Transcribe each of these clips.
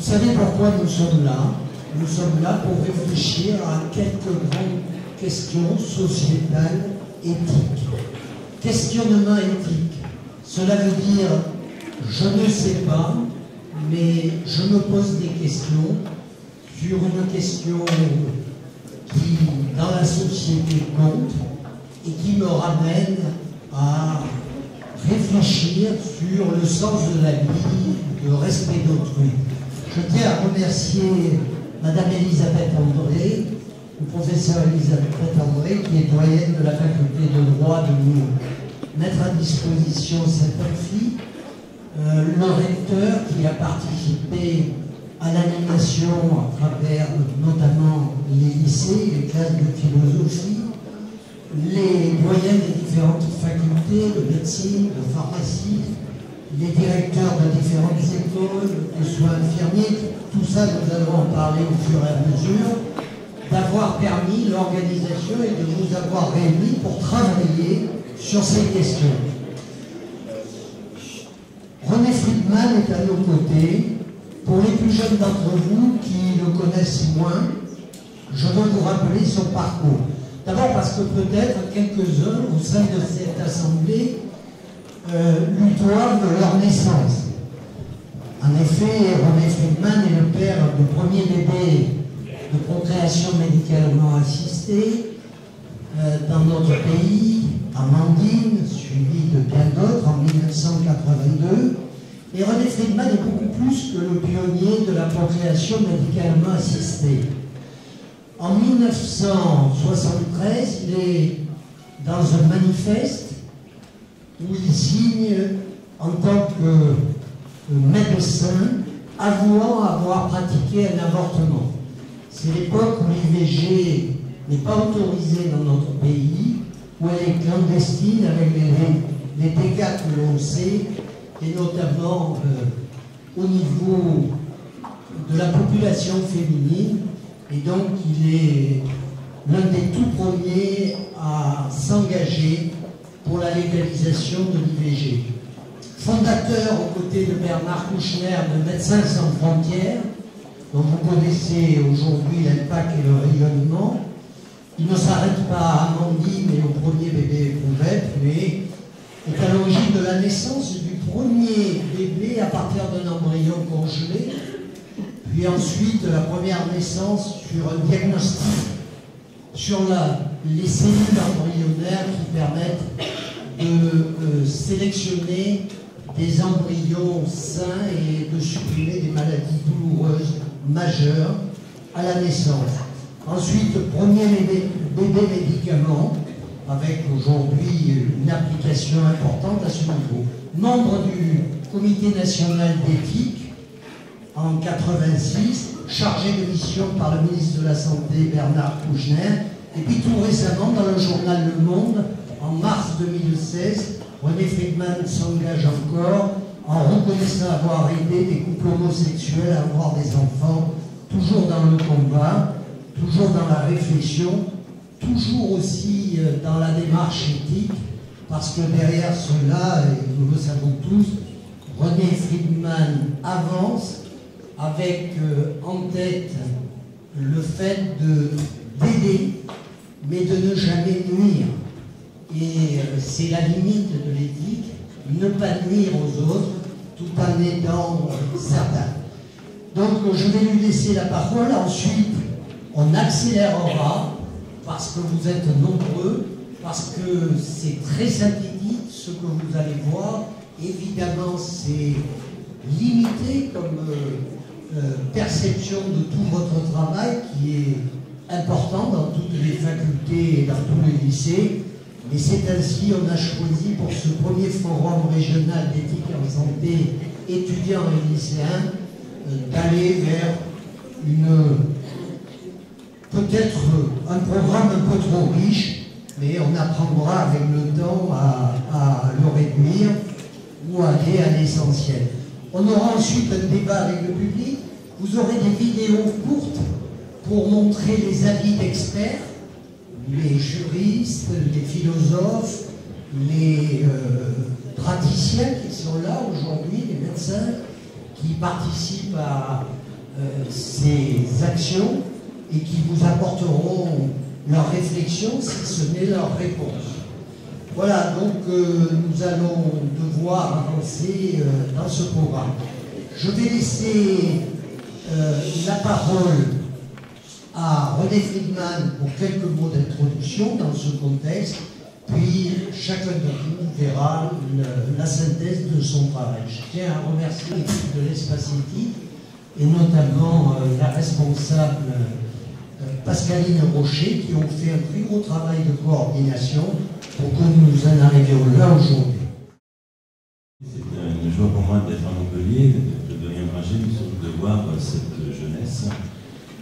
Vous savez pourquoi nous sommes là? Nous sommes là pour réfléchir à quelques grandes questions sociétales, éthiques. Questionnement éthique, cela veut dire je ne sais pas, mais je me pose des questions sur une question qui, dans la société, compte et qui me ramène à réfléchir sur le sens de la vie, le respect d'autrui. Je tiens à remercier Madame Elisabeth André, le professeur Elisabeth André, qui est doyenne de la faculté de droit, de nous mettre à disposition cet amphi, le recteur qui a participé à l'animation à travers notamment les lycées, les classes de philosophie, les doyens des différentes facultés de médecine, de pharmacie, les directeurs de différentes écoles, les soins infirmiers, tout ça nous allons en parler au fur et à mesure, d'avoir permis l'organisation et de nous avoir réunis pour travailler sur ces questions. René Friedman est à nos côtés. Pour les plus jeunes d'entre vous qui le connaissent moins, je veux vous rappeler son parcours. D'abord parce que peut-être quelques-uns au sein de cette assemblée lui doivent leur naissance. En effet, René Friedman est le père du premier bébé de procréation médicalement assistée dans notre pays, Amandine, suivi de bien d'autres en 1982. Et René Friedman est beaucoup plus que le pionnier de la procréation médicalement assistée. En 1973, il est dans un manifeste où il signe en tant que médecin avouant avoir pratiqué un avortement. C'est l'époque où l'IVG n'est pas autorisée dans notre pays, où elle est clandestine avec les dégâts que l'on sait, et notamment au niveau de la population féminine. Et donc il est l'un des tout premiers à s'engager pour la légalisation de l'IVG. Fondateur aux côtés de Bernard Kouchner de Médecins sans frontières, dont vous connaissez aujourd'hui l'impact et le rayonnement. Il ne s'arrête pas à Amandine et au premier bébé éprouvette, mais est à l'origine de la naissance du premier bébé à partir d'un embryon congelé, puis ensuite la première naissance sur un diagnostic sur les cellules embryonnaires qui permettent de sélectionner des embryons sains et de supprimer des maladies douloureuses majeures à la naissance. Ensuite, premier bébé médicament, avec aujourd'hui une application importante à ce niveau. Membre du Comité national d'éthique en 86, chargé de mission par le ministre de la Santé Bernard Kouchner, et puis tout récemment dans le journal Le Monde, en mars 2016, René Friedman s'engage encore en reconnaissant avoir aidé des couples homosexuels à avoir des enfants, toujours dans le combat, toujours dans la réflexion, toujours aussi dans la démarche éthique, parce que derrière cela, et nous le savons tous, René Friedman avance avec en tête le fait d'aider, mais de ne jamais nuire. Et c'est la limite de l'éthique, ne pas nuire aux autres, tout en aidant certains. Donc je vais lui laisser la parole, ensuite on accélérera, parce que vous êtes nombreux, parce que c'est très synthétique ce que vous allez voir. Évidemment, c'est limité comme perception de tout votre travail, qui est important dans toutes les facultés et dans tous les lycées. Et c'est ainsi qu'on a choisi pour ce premier forum régional d'éthique en santé étudiants et lycéens d'aller vers peut-être un programme un peu trop riche, mais on apprendra avec le temps à le réduire ou aller à l'essentiel. On aura ensuite un débat avec le public. Vous aurez des vidéos courtes pour montrer les avis d'experts, les juristes, les philosophes, les praticiens qui sont là aujourd'hui, les médecins qui participent ces actions et qui vous apporteront leur réflexion, si ce n'est leur réponse. Voilà, donc nous allons devoir avancer dans ce programme. Je vais laisser la parole à René Friedman pour quelques mots d'introduction dans ce contexte, puis chacun de vous verra la synthèse de son travail. Je tiens à remercier l'équipe de l'Espace éthique et notamment la responsable Pascaline Rocher qui ont fait un très gros travail de coordination pour que nous en arrivions là aujourd'hui. C'est une joie pour moi d'être à Montpellier, de devenir rangé, mais surtout de voir cette jeunesse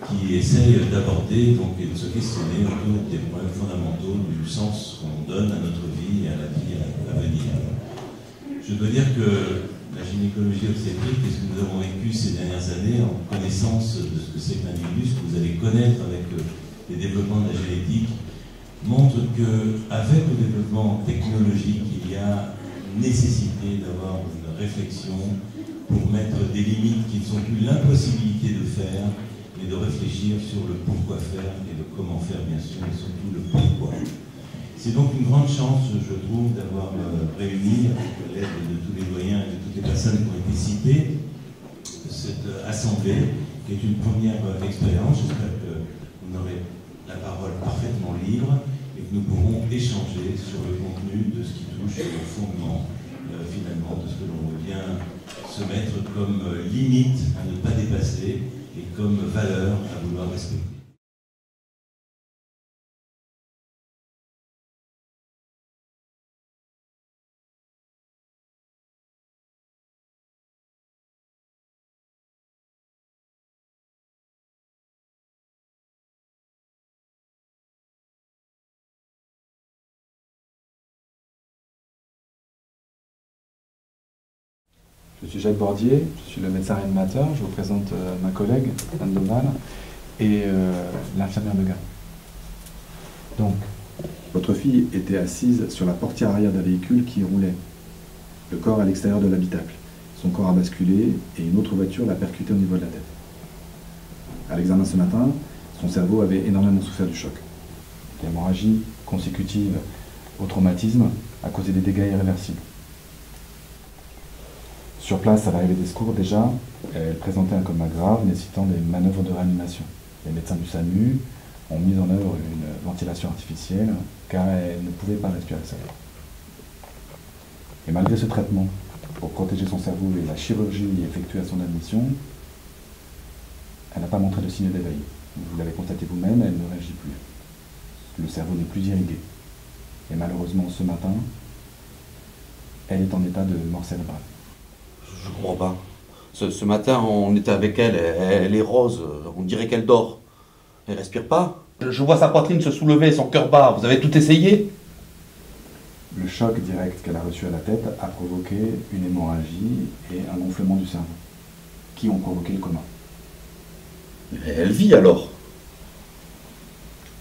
qui essaye d'aborder donc, et de se questionner autour des problèmes fondamentaux du sens qu'on donne à notre vie et à la vie à venir. Je dois dire que la gynécologie obstétrique et ce que nous avons vécu ces dernières années en connaissance de ce que c'est qu'un virus, que vous allez connaître avec les développements de la génétique, montre qu'avec le développement technologique, il y a nécessité d'avoir une réflexion pour mettre des limites qui ne sont plus l'impossibilité de faire, mais de réfléchir sur le pourquoi faire et de comment faire, bien sûr, et surtout le pourquoi. C'est donc une grande chance, je trouve, d'avoir réuni, avec l'aide de tous les doyens et de toutes les personnes qui ont été citées, cette assemblée, qui est une première expérience. J'espère que vous aurez la parole parfaitement libre et que nous pourrons échanger sur le contenu de ce qui touche au fondement, finalement, de ce que l'on vient se mettre comme limite à ne pas dépasser et comme valeur à vouloir respecter. Je suis Jacques Bordier, je suis le médecin réanimateur, je vous présente ma collègue, Anne Doval, et l'infirmière de garde. Donc, votre fille était assise sur la portière arrière d'un véhicule qui roulait, le corps à l'extérieur de l'habitacle. Son corps a basculé et une autre voiture l'a percuté au niveau de la tête. À l'examen ce matin, son cerveau avait énormément souffert du choc. L'hémorragie consécutive au traumatisme a causé des dégâts irréversibles. Sur place, à l'arrivée des secours, déjà, elle présentait un coma grave nécessitant des manœuvres de réanimation. Les médecins du SAMU ont mis en œuvre une ventilation artificielle car elle ne pouvait pas respirer seule. Et malgré ce traitement, pour protéger son cerveau et la chirurgie effectuée à son admission, elle n'a pas montré de signe d'éveil. Vous l'avez constaté vous-même, elle ne réagit plus. Le cerveau n'est plus irrigué. Et malheureusement, ce matin, elle est en état de mort cérébrale. Je comprends pas. Ce matin, on était avec elle, elle est rose, on dirait qu'elle dort. Elle respire pas. Je vois sa poitrine se soulever, son cœur bat. Vous avez tout essayé? Le choc direct qu'elle a reçu à la tête a provoqué une hémorragie et un gonflement du cerveau, qui ont provoqué le coma. Mais elle vit alors?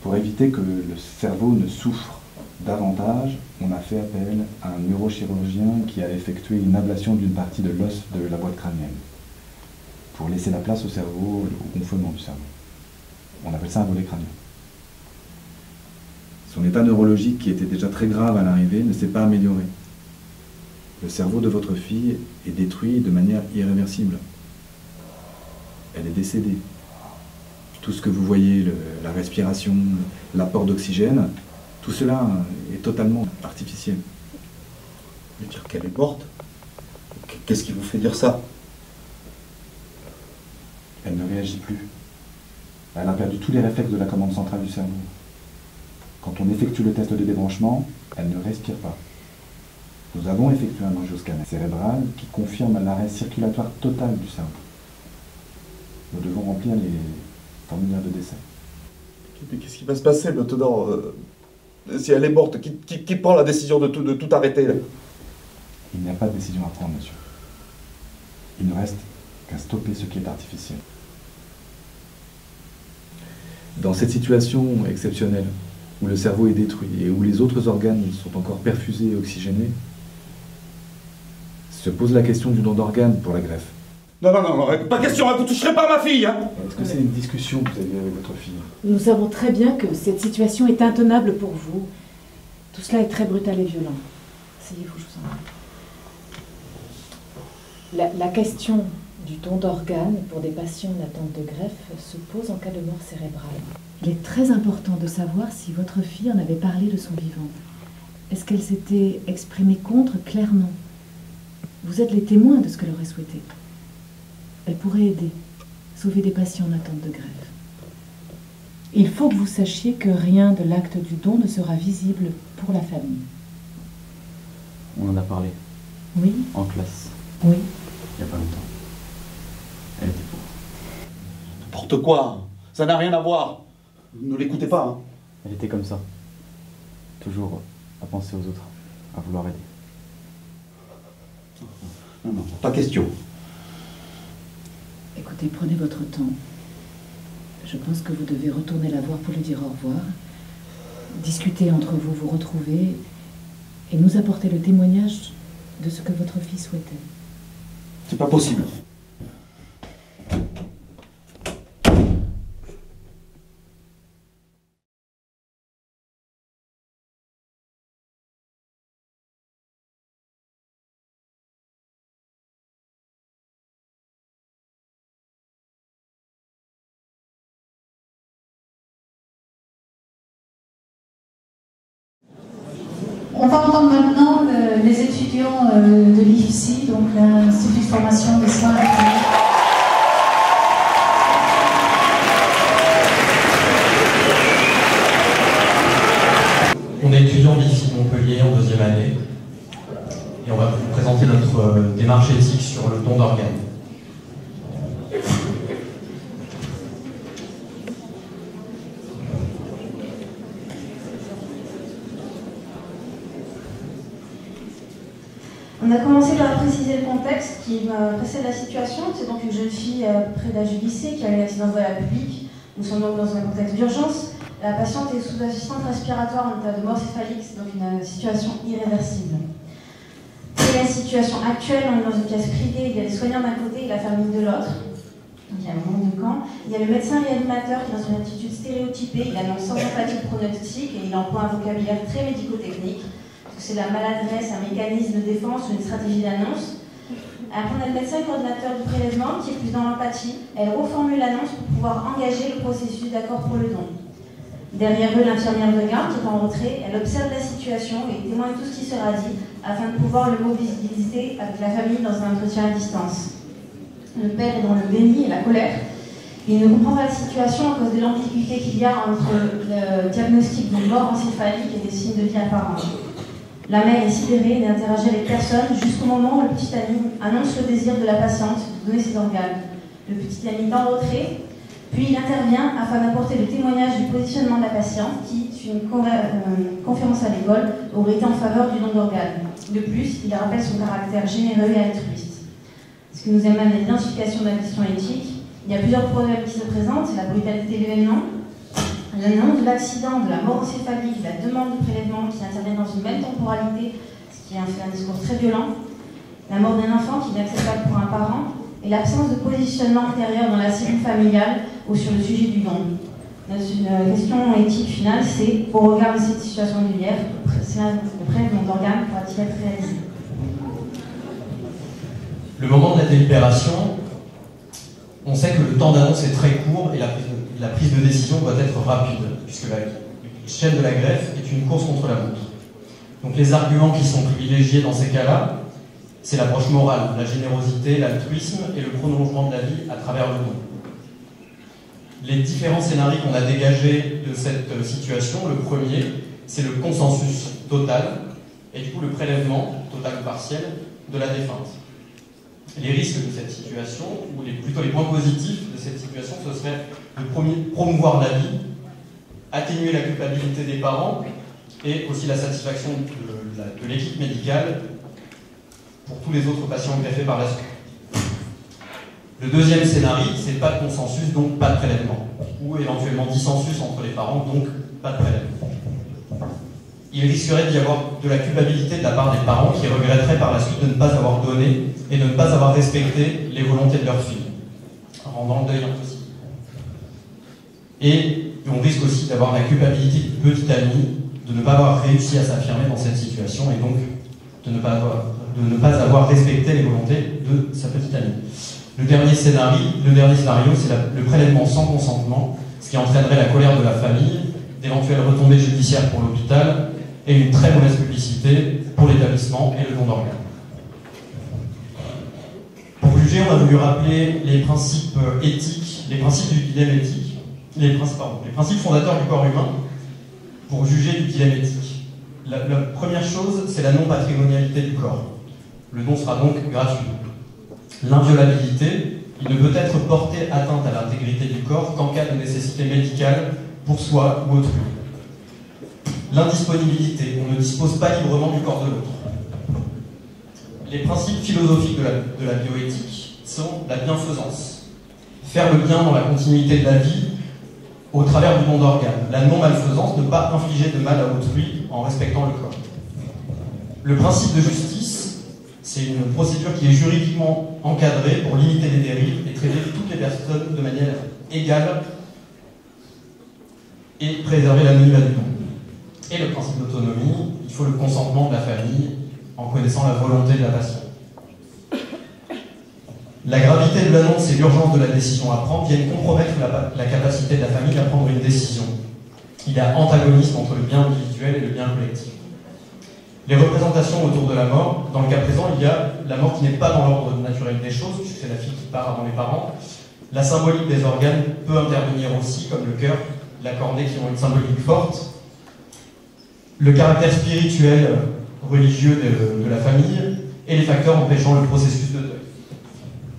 Pour éviter que le cerveau ne souffre davantage, on a fait appel à un neurochirurgien qui a effectué une ablation d'une partie de l'os de la boîte crânienne, pour laisser la place au cerveau, au gonflement du cerveau. On appelle ça un volet crânien. Son état neurologique, qui était déjà très grave à l'arrivée, ne s'est pas amélioré. Le cerveau de votre fille est détruit de manière irréversible. Elle est décédée. Tout ce que vous voyez, la respiration, l'apport d'oxygène, tout cela est totalement artificiel. Mais dire qu'elle est morte? Qu'est-ce qui vous fait dire ça? Elle ne réagit plus. Elle a perdu tous les réflexes de la commande centrale du cerveau. Quand on effectue le test de débranchement, elle ne respire pas. Nous avons effectué un angioscanner cérébral qui confirme l'arrêt circulatoire total du cerveau. Nous devons remplir les formulaires de décès. Mais qu'est-ce qui va se passer maintenant? Si elle est morte, qui prend la décision de tout arrêter là? Il n'y a pas de décision à prendre, monsieur. Il ne reste qu'à stopper ce qui est artificiel. Dans cette situation exceptionnelle, où le cerveau est détruit et où les autres organes sont encore perfusés et oxygénés, se pose la question du don d'organes pour la greffe. Non, non, non, pas question, vous toucherez pas à ma fille, hein. Est-ce que c'est une discussion que vous avez avec votre fille? Nous savons très bien que cette situation est intenable pour vous. Tout cela est très brutal et violent. Asseyez-vous, je vous en prie. La question du don d'organes pour des patients en attente de greffe se pose en cas de mort cérébrale. Il est très important de savoir si votre fille en avait parlé de son vivant. Est-ce qu'elle s'était exprimée contre clairement? Vous êtes les témoins de ce qu'elle aurait souhaité. Elle pourrait aider, sauver des patients en attente de greffe. Il faut que vous sachiez que rien de l'acte du don ne sera visible pour la famille. On en a parlé. Oui? En classe. Oui. Il n'y a pas longtemps. Elle était pour. N'importe quoi, ça n'a rien à voir. Ne l'écoutez pas, hein. Elle était comme ça. Toujours à penser aux autres, à vouloir aider. Non, non, pas question. Écoutez, prenez votre temps. Je pense que vous devez retourner la voir pour lui dire au revoir. Discuter entre vous, vous retrouver et nous apporter le témoignage de ce que votre fille souhaitait. C'est pas possible. On va entendre maintenant les étudiants de l'IFSI, donc l'Institut de formation des soins. On est étudiant de l'IFSI de Montpellier en 2e année et on va vous présenter notre démarche éthique sur le don d'organes. On a commencé par préciser le contexte qui précède la situation. C'est donc une jeune fille près d'âge du lycée qui a eu un accident de voie publique. Nous sommes donc dans un contexte d'urgence. La patiente est sous assistance respiratoire en état de mort céphalique, c'est donc une situation irréversible. C'est la situation actuelle, on est dans une pièce privée, il y a les soignants d'un côté et la famille de l'autre. Donc il y a un monde de camp. Il y a le médecin réanimateur qui est dans une attitude stéréotypée, il annonce sans empathie le pronostic et il emploie un vocabulaire très médico-technique. C'est la maladresse, un mécanisme de défense ou une stratégie d'annonce. Après, on a le médecin coordinateur du prélèvement qui est plus dans l'empathie. Elle reformule l'annonce pour pouvoir engager le processus d'accord pour le don. Derrière eux, l'infirmière de garde qui est en retrait, elle observe la situation et témoigne tout ce qui sera dit afin de pouvoir le mobiliser avec la famille dans un entretien à distance. Le père est dans le déni et la colère. Il ne comprend pas la situation à cause de l'ambiguïté qu'il y a entre le diagnostic de mort encéphalique et des signes de vie apparents. La mère est sidérée et n'interagit avec personne jusqu'au moment où le petit ami annonce le désir de la patiente de donner ses organes. Le petit ami est en retrait, puis il intervient afin d'apporter le témoignage du positionnement de la patiente qui, sur une conférence à l'école, aurait été en faveur du don d'organes. De plus, il rappelle son caractère généreux et altruiste. Ce qui nous amène à l'identification de la question éthique. Il y a plusieurs problèmes qui se présentent, la brutalité de l'événement, l'annonce de l'accident, de la mort encéphalique, la demande de prélèvement qui intervient dans une même temporalité, ce qui fait un discours très violent, la mort d'un enfant qui est inacceptable pour un parent, et l'absence de positionnement antérieur dans la cellule familiale ou sur le sujet du don. Notre question éthique finale, c'est, au regard de cette situation régulière, le prélèvement d'organes pourra-t-il être réalisé? Le moment de la délibération, on sait que le temps d'annonce est très court et la prise de décision doit être rapide, puisque la chaîne de la greffe est une course contre la montre. Donc les arguments qui sont privilégiés dans ces cas-là, c'est l'approche morale, la générosité, l'altruisme et le prolongement de la vie à travers le don. Les différents scénarios qu'on a dégagés de cette situation, le premier, c'est le consensus total, et du coup le prélèvement, total ou partiel, de la défunte. Les risques de cette situation, ou plutôt les points positifs de cette situation, ce serait de promouvoir la vie, atténuer la culpabilité des parents et aussi la satisfaction de l'équipe médicale pour tous les autres patients greffés par la suite. Le deuxième scénario, c'est pas de consensus, donc pas de prélèvement, ou éventuellement dissensus entre les parents, donc pas de prélèvement. il risquerait d'y avoir de la culpabilité de la part des parents qui regretteraient par la suite de ne pas avoir donné et de ne pas avoir respecté les volontés de leur fille, rendant le deuil impossible. Et on risque aussi d'avoir la culpabilité du petit ami de ne pas avoir réussi à s'affirmer dans cette situation et donc de ne pas avoir respecté les volontés de sa petite amie. Le dernier scénario, c'est le prélèvement sans consentement, ce qui entraînerait la colère de la famille, d'éventuelles retombées judiciaires pour l'hôpital et une très mauvaise publicité pour l'établissement et le don d'organes. Pour juger, on a voulu rappeler les principes éthiques, les principes du dilemme éthique, les principes fondateurs du corps humain pour juger du dilemme éthique. La première chose, c'est la non-patrimonialité du corps. Le don sera donc gratuit. L'inviolabilité, il ne peut être porté atteinte à l'intégrité du corps qu'en cas de nécessité médicale pour soi ou autrui. L'indisponibilité, on ne dispose pas librement du corps de l'autre. Les principes philosophiques de la bioéthique sont la bienfaisance, faire le bien dans la continuité de la vie au travers du don d'organes, la non-malfaisance, ne pas infliger de mal à autrui en respectant le corps. Le principe de justice, c'est une procédure qui est juridiquement encadrée pour limiter les dérives et traiter toutes les personnes de manière égale et préserver l'anonymat du don. Et le principe d'autonomie, il faut le consentement de la famille en connaissant la volonté de la patiente. La gravité de l'annonce et l'urgence de la décision à prendre viennent compromettre la capacité de la famille à prendre une décision. Il y a antagonisme entre le bien individuel et le bien collectif. Les représentations autour de la mort, dans le cas présent, il y a la mort qui n'est pas dans l'ordre naturel des choses, puisque c'est la fille qui part avant les parents. La symbolique des organes peut intervenir aussi, comme le cœur, la cornée, qui ont une symbolique forte. Le caractère spirituel, religieux de la famille, et les facteurs empêchant le processus de deuil.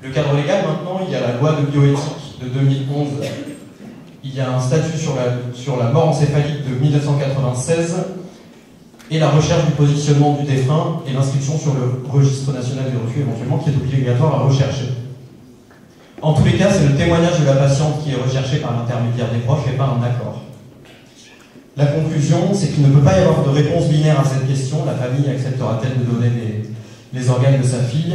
Le cadre légal, maintenant, il y a la loi de bioéthique de 2011. Il y a un statut sur la mort encéphalique de 1996 et la recherche du positionnement du défunt et l'inscription sur le registre national des refus éventuellement qui est obligatoire à rechercher. En tous les cas, c'est le témoignage de la patiente qui est recherché par l'intermédiaire des proches et par un accord. La conclusion, c'est qu'il ne peut pas y avoir de réponse binaire à cette question. La famille acceptera-t-elle de donner les organes de sa fille,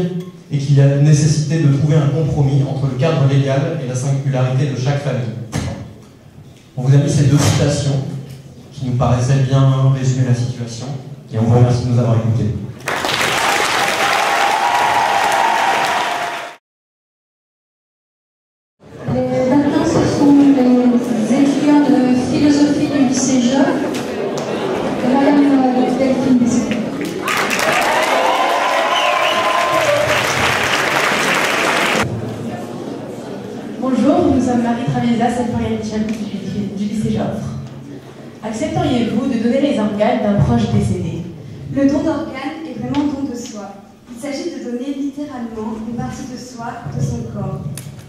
et qu'il y a nécessité de trouver un compromis entre le cadre légal et la singularité de chaque famille. On vous a mis ces deux citations qui nous paraissaient bien résumer la situation, et on vous remercie de nous avoir écoutés. Maintenant, ce sont les étudiants de philosophie du lycée Joffre, de Madame Delphine Besson. Bonjour, nous sommes Marie Travisa, Sylvain Michel du lycée Joffre. Accepteriez-vous de donner les organes d'un proche décédé? Le don d'organes est vraiment don de soi. Il s'agit de donner littéralement une partie de soi, de son corps.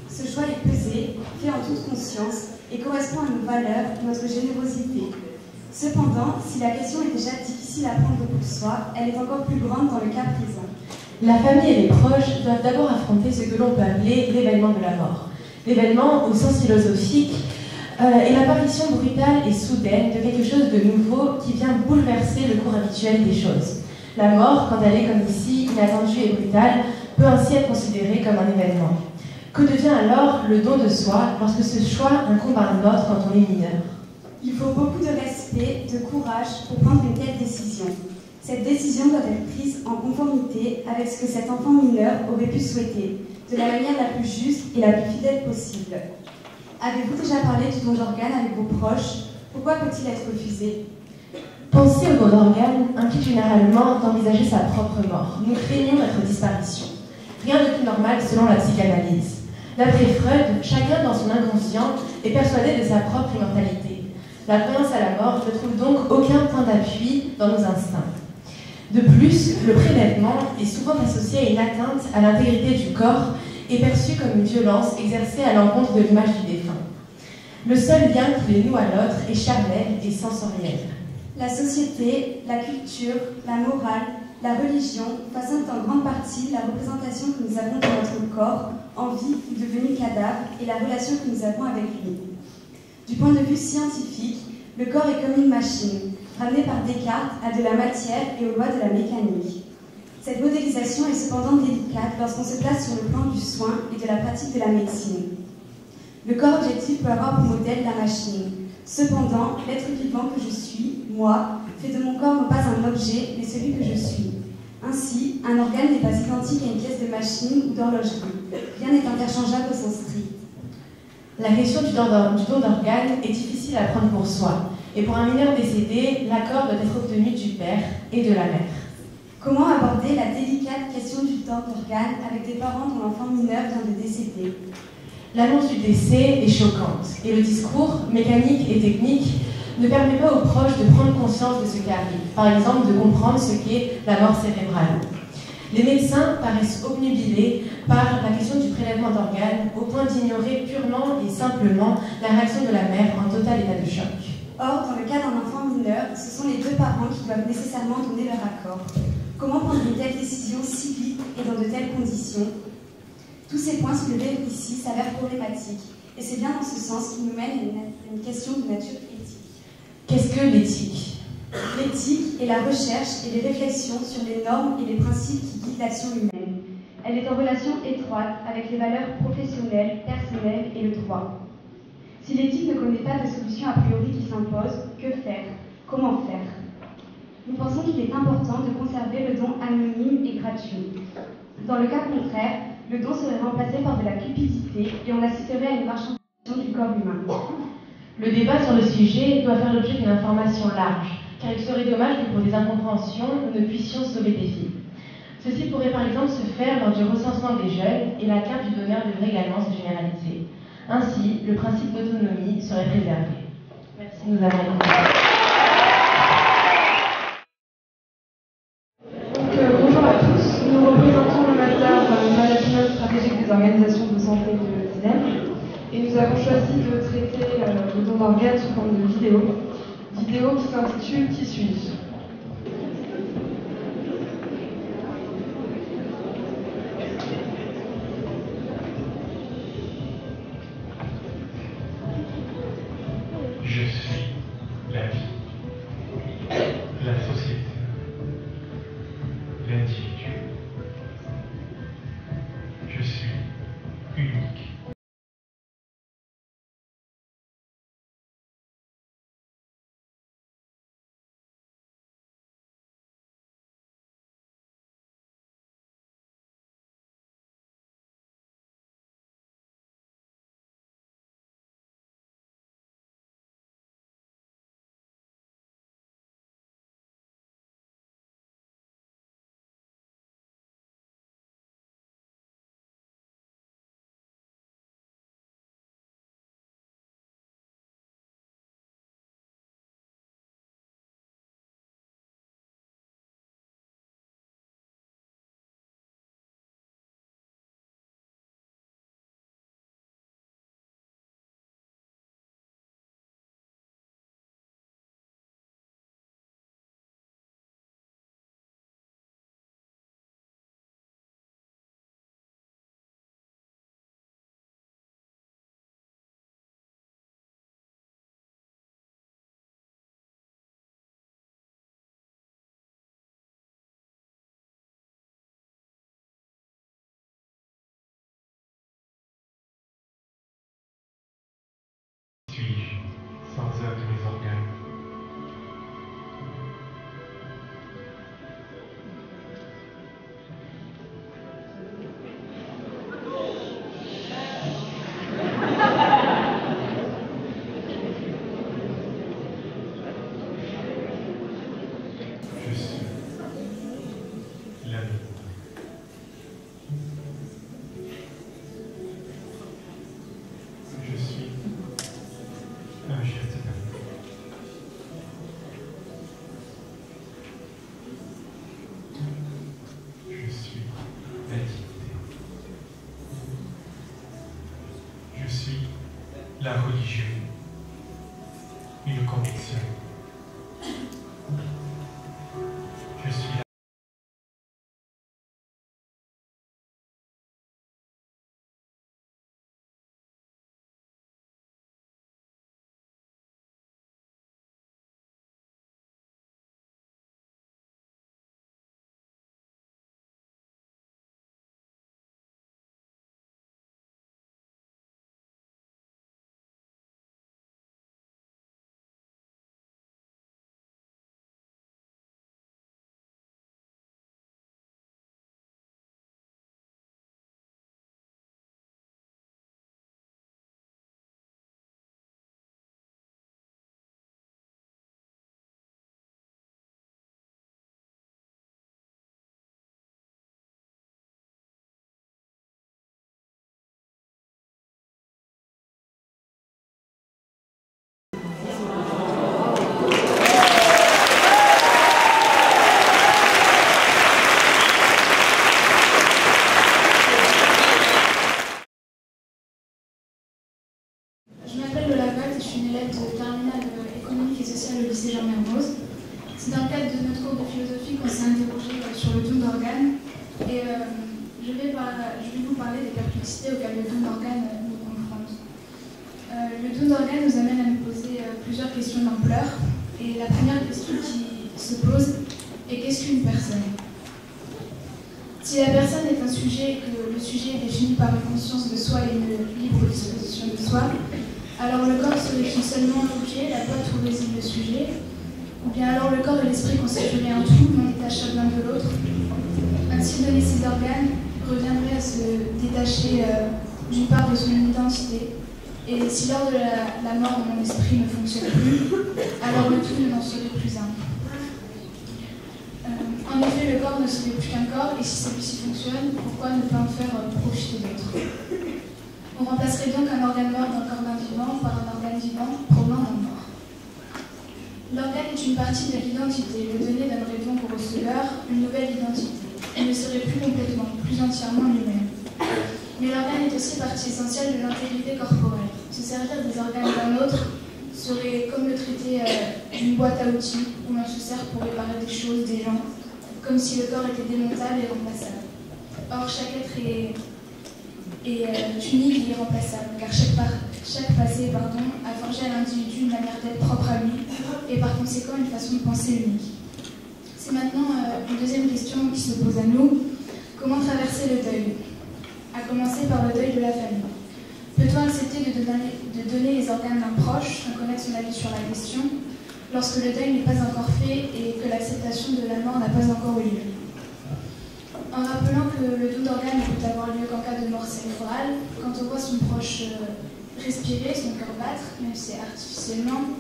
Ce choix est pesé, fait en toute conscience et correspond à nos valeurs, notre générosité. Cependant, si la question est déjà difficile à prendre pour soi, elle est encore plus grande dans le cas présent. La famille et les proches doivent d'abord affronter ce que l'on peut appeler l'événement de la mort. L'événement, au sens philosophique, est l'apparition brutale et soudaine de quelque chose de nouveau qui vient bouleverser le cours habituel des choses. La mort, quand elle est comme ici, inattendue et brutale, peut ainsi être considérée comme un événement. Que devient alors le don de soi lorsque ce choix incombe à un autre quand on est mineur? Il faut beaucoup de respect, de courage pour prendre une telle décision. Cette décision doit être prise en conformité avec ce que cet enfant mineur aurait pu souhaiter, de la manière la plus juste et la plus fidèle possible. Avez-vous déjà parlé du don d'organes avec vos proches? Pourquoi peut-il être refusé? Penser au don d'organes implique généralement d'envisager sa propre mort. Nous craignons notre disparition. Rien de plus normal selon la psychanalyse. D'après Freud, chacun dans son inconscient est persuadé de sa propre immortalité. La croyance à la mort ne trouve donc aucun point d'appui dans nos instincts. De plus, le prélèvement est souvent associé à une atteinte à l'intégrité du corps et perçu comme une violence exercée à l'encontre de l'image du défunt. Le seul lien qui les noue à l'autre est charnel et sensoriel. La société, la culture, la morale, la religion façonnent en grande partie la représentation que nous avons de notre corps, en vie ou devenu cadavre, et la relation que nous avons avec lui. Du point de vue scientifique, le corps est comme une machine. ramené par Descartes à de la matière et aux lois de la mécanique. Cette modélisation est cependant délicate lorsqu'on se place sur le plan du soin et de la pratique de la médecine. Le corps objectif peut avoir pour modèle la machine. Cependant, l'être vivant que je suis, moi, fait de mon corps non pas un objet, mais celui que je suis. Ainsi, un organe n'est pas identique à une pièce de machine ou d'horlogerie. Rien n'est interchangeable au sens strict. La question du don d'organes est difficile à prendre pour soi, et pour un mineur décédé, l'accord doit être obtenu du père et de la mère. Comment aborder la délicate question du don d'organes avec des parents dont l'enfant mineur vient de décéder? L'annonce du décès est choquante, et le discours, mécanique et technique, ne permet pas aux proches de prendre conscience de ce qui arrive, par exemple de comprendre ce qu'est la mort cérébrale. Les médecins paraissent obnubilés par la question du prélèvement d'organes, au point d'ignorer purement et simplement la réaction de la mère en total état de choc. Or, dans le cas d'un enfant mineur, ce sont les deux parents qui doivent nécessairement donner leur accord. Comment prendre une telle décision si vite et dans de telles conditions? Tous ces points soulevés ici s'avèrent problématiques, et c'est bien dans ce sens qu'ils nous mènent à une question de nature éthique. Qu'est-ce que l'éthique? L'éthique est la recherche et les réflexions sur les normes et les principes qui guident l'action humaine. Elle est en relation étroite avec les valeurs professionnelles, personnelles et le droit. Si l'éthique ne connaît pas de solution a priori qui s'impose, que faire? Comment faire? Nous pensons qu'il est important de conserver le don anonyme et gratuit. Dans le cas contraire, le don serait remplacé par de la cupidité et on assisterait à une marchandisation du corps humain. Le débat sur le sujet doit faire l'objet d'une information large, car il serait dommage que pour des incompréhensions, nous ne puissions sauver des vies. Ceci pourrait par exemple se faire lors du recensement des jeunes et la carte du donneur devrait également se généraliser. Ainsi, le principe d'autonomie serait préservé. Merci de nous avoir écoutés. Bonjour à tous, nous représentons le master Management stratégique des organisations de santé de l'IDEM et nous avons choisi de traiter le don d'organes sous forme de vidéo qui s'intitule Qui suis-je? Je suis la vie, la société, l'individu. Je suis unique. ampleur. Et la première question qui se pose est qu'est-ce qu'une personne? Si la personne est un sujet et que le sujet est défini par une conscience de soi et une libre disposition de soi, alors le corps serait-il seulement un objet, la boîte où réside le sujet? Ou bien alors le corps et l'esprit constitueraient un tout non détachable l'un de l'autre? Ainsi, donner ses organes reviendrait à se détacher d'une part de son identité. Et si lors de la mort mon esprit ne fonctionne plus, alors le tout n'en serait plus un. En effet, le corps ne serait plus qu'un corps, et si celui-ci fonctionne, pourquoi ne pas en faire profiter d'autres? On remplacerait donc un organe mort d'un corps d'un vivant par un organe vivant provenant d'un mort. L'organe est une partie de l'identité. Le donné donnerait donc au receveur une nouvelle identité. Il ne serait plus complètement, plus entièrement lui-même. Mais l'organe est aussi partie essentielle de l'intégrité corporelle. Se servir des organes d'un autre serait comme le traiter d'une boîte à outils où l'on se sert pour réparer des choses, des gens, comme si le corps était démontable et remplaçable. Or, chaque être est unique et irremplaçable, car chaque passé a forgé à l'individu une manière d'être propre à lui, et par conséquent une façon de penser unique. C'est maintenant une deuxième question qui se pose à nous. Comment traverser le deuil? À commencer par le deuil de la famille. Peut-on accepter de donner les organes d'un proche, sans connaître son avis sur la question, lorsque le deuil n'est pas encore fait et que l'acceptation de la mort n'a pas encore eu lieu? En rappelant que le don d'organes ne peut avoir lieu qu'en cas de mort cérébrale, quand on voit son proche respirer, son cœur battre, même si c'est artificiellement,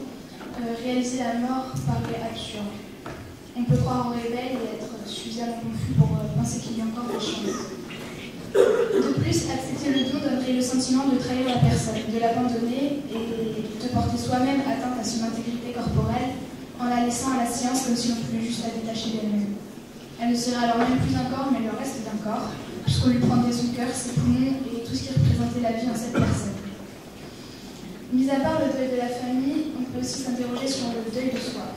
réaliser la mort paraît absurde. On peut croire au réveil et être suffisamment confus pour penser qu'il y a encore des chances. De plus, accepter le don donnerait le sentiment de trahir la personne, de l'abandonner et de porter soi-même atteinte à son intégrité corporelle en la laissant à la science comme si l'on pouvait juste la détacher d'elle-même. Elle ne serait alors même plus un corps, mais le reste d'un corps, puisqu'on lui prendrait son cœur, ses poumons et tout ce qui représentait la vie en cette personne. Mis à part le deuil de la famille, on peut aussi s'interroger sur le deuil de soi.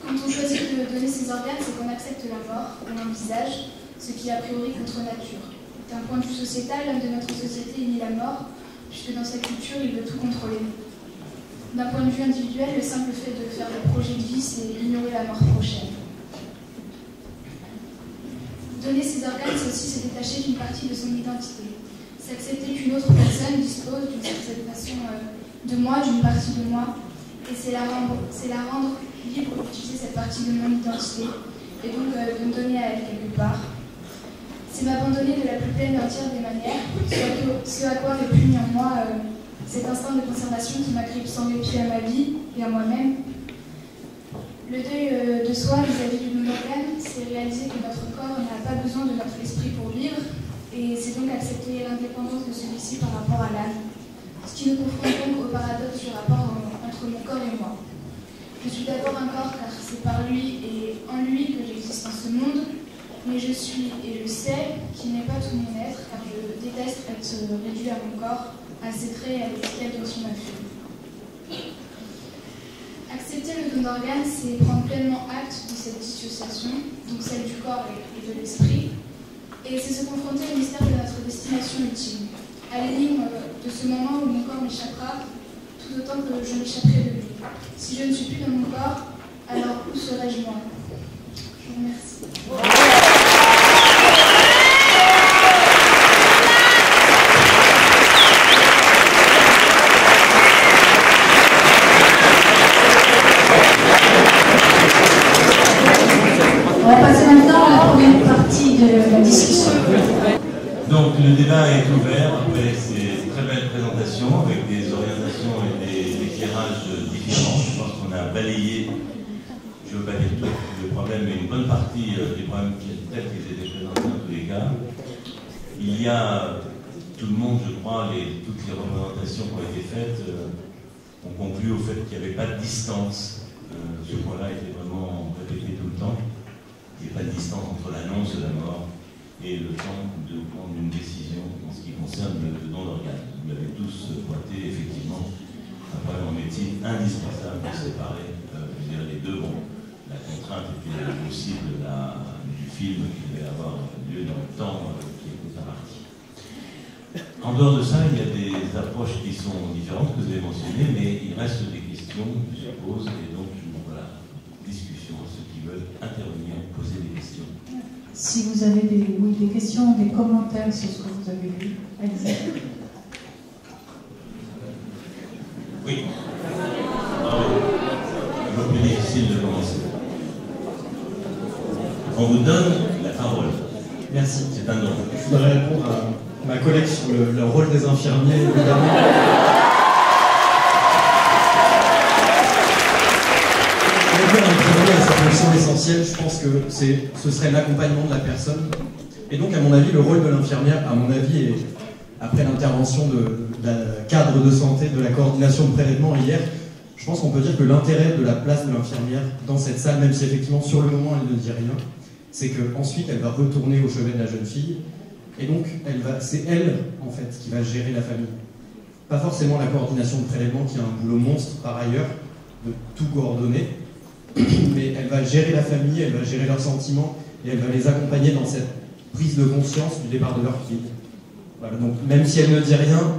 Quand on choisit de donner ses organes, c'est qu'on accepte la mort, on l'envisage, ce qui est a priori contre nature. D'un point de vue sociétal, l'homme de notre société nie la mort, puisque dans sa culture, il veut tout contrôler. D'un point de vue individuel, le simple fait de faire des projets de vie, c'est ignorer la mort prochaine. Donner ses organes, c'est aussi se détacher d'une partie de son identité. C'est accepter qu'une autre personne dispose d'une certaine façon de moi, d'une partie de moi, et c'est la rendre libre d'utiliser cette partie de mon identité, et donc de me donner à elle quelque part. C'est m'abandonner de la plus pleine et entière des manières, ce à quoi répugne en moi cet instinct de conservation qui m'agrippe sans répit à ma vie et à moi-même. Le deuil de soi vis-à-vis du don d'organes, c'est réaliser que notre corps n'a pas besoin de notre esprit pour vivre, et c'est donc accepter l'indépendance de celui-ci par rapport à l'âme. Ce qui nous confronte donc au paradoxe du rapport entre mon corps et moi. Je suis d'abord un corps car c'est par lui et en lui que j'existe dans ce monde, mais je suis et je sais qu'il n'est pas tout mon être, car je déteste être réduit à mon corps, à ses traits et à l'étiquette dont il m'a fait. Accepter le don d'organes, c'est prendre pleinement acte de cette dissociation, donc celle du corps et de l'esprit, et c'est se confronter au mystère de notre destination ultime, à l'énigme de ce moment où mon corps m'échappera, tout autant que je m'échapperai de lui. Si je ne suis plus dans mon corps, alors où serais-je moi? Je vous remercie. On va passer maintenant à la première partie de la discussion. Donc le débat est ouvert après ces très belles présentations avec des orientations et des éclairages différents. Je pense qu'on a balayé, je ne veux pas dire tout le problème, mais une bonne partie des problèmes tels qu'ils étaient présentés dans tous les cas. Il y a tout le monde, je crois, toutes les représentations qui ont été faites ont conclu au fait qu'il n'y avait pas de distance. Ce point-là était vraiment répété tout le temps. Il n'y a pas de distance entre l'annonce de la mort et le temps de prendre une décision en ce qui concerne le don d'organes. Vous l'avez tous pointé, effectivement, un problème en médecine indispensable pour séparer les deux. Bon, la contrainte et puis la possible du film qui devait avoir lieu dans le temps qui était imparti. En dehors de ça, il y a des approches qui sont différentes que vous avez mentionnées, mais il reste des questions questions, je suppose, et donc voilà, discussion à ceux qui veulent intervenir, poser des questions. Si vous avez des questions, des commentaires sur ce que vous avez lu, allez-y. Oui. Le plus difficile de commencer. On vous donne la parole. Merci. C'est un ordre. Je voudrais répondre à ma collègue sur le rôle des infirmiers, évidemment. À sa fonction essentielle, je pense que ce serait l'accompagnement de la personne. Et donc, à mon avis, le rôle de l'infirmière, à mon avis, et après l'intervention de la cadre de santé, de la coordination de prélèvement hier, je pense qu'on peut dire que l'intérêt de la place de l'infirmière dans cette salle, même si effectivement sur le moment elle ne dit rien, c'est qu'ensuite elle va retourner au chevet de la jeune fille, et donc c'est elle en fait qui va gérer la famille. Pas forcément la coordination de prélèvement qui a un boulot monstre par ailleurs, de tout coordonner, mais elle va gérer la famille, elle va gérer leurs sentiments, et elle va les accompagner dans cette prise de conscience du départ de leur fille. Voilà, donc même si elle ne dit rien,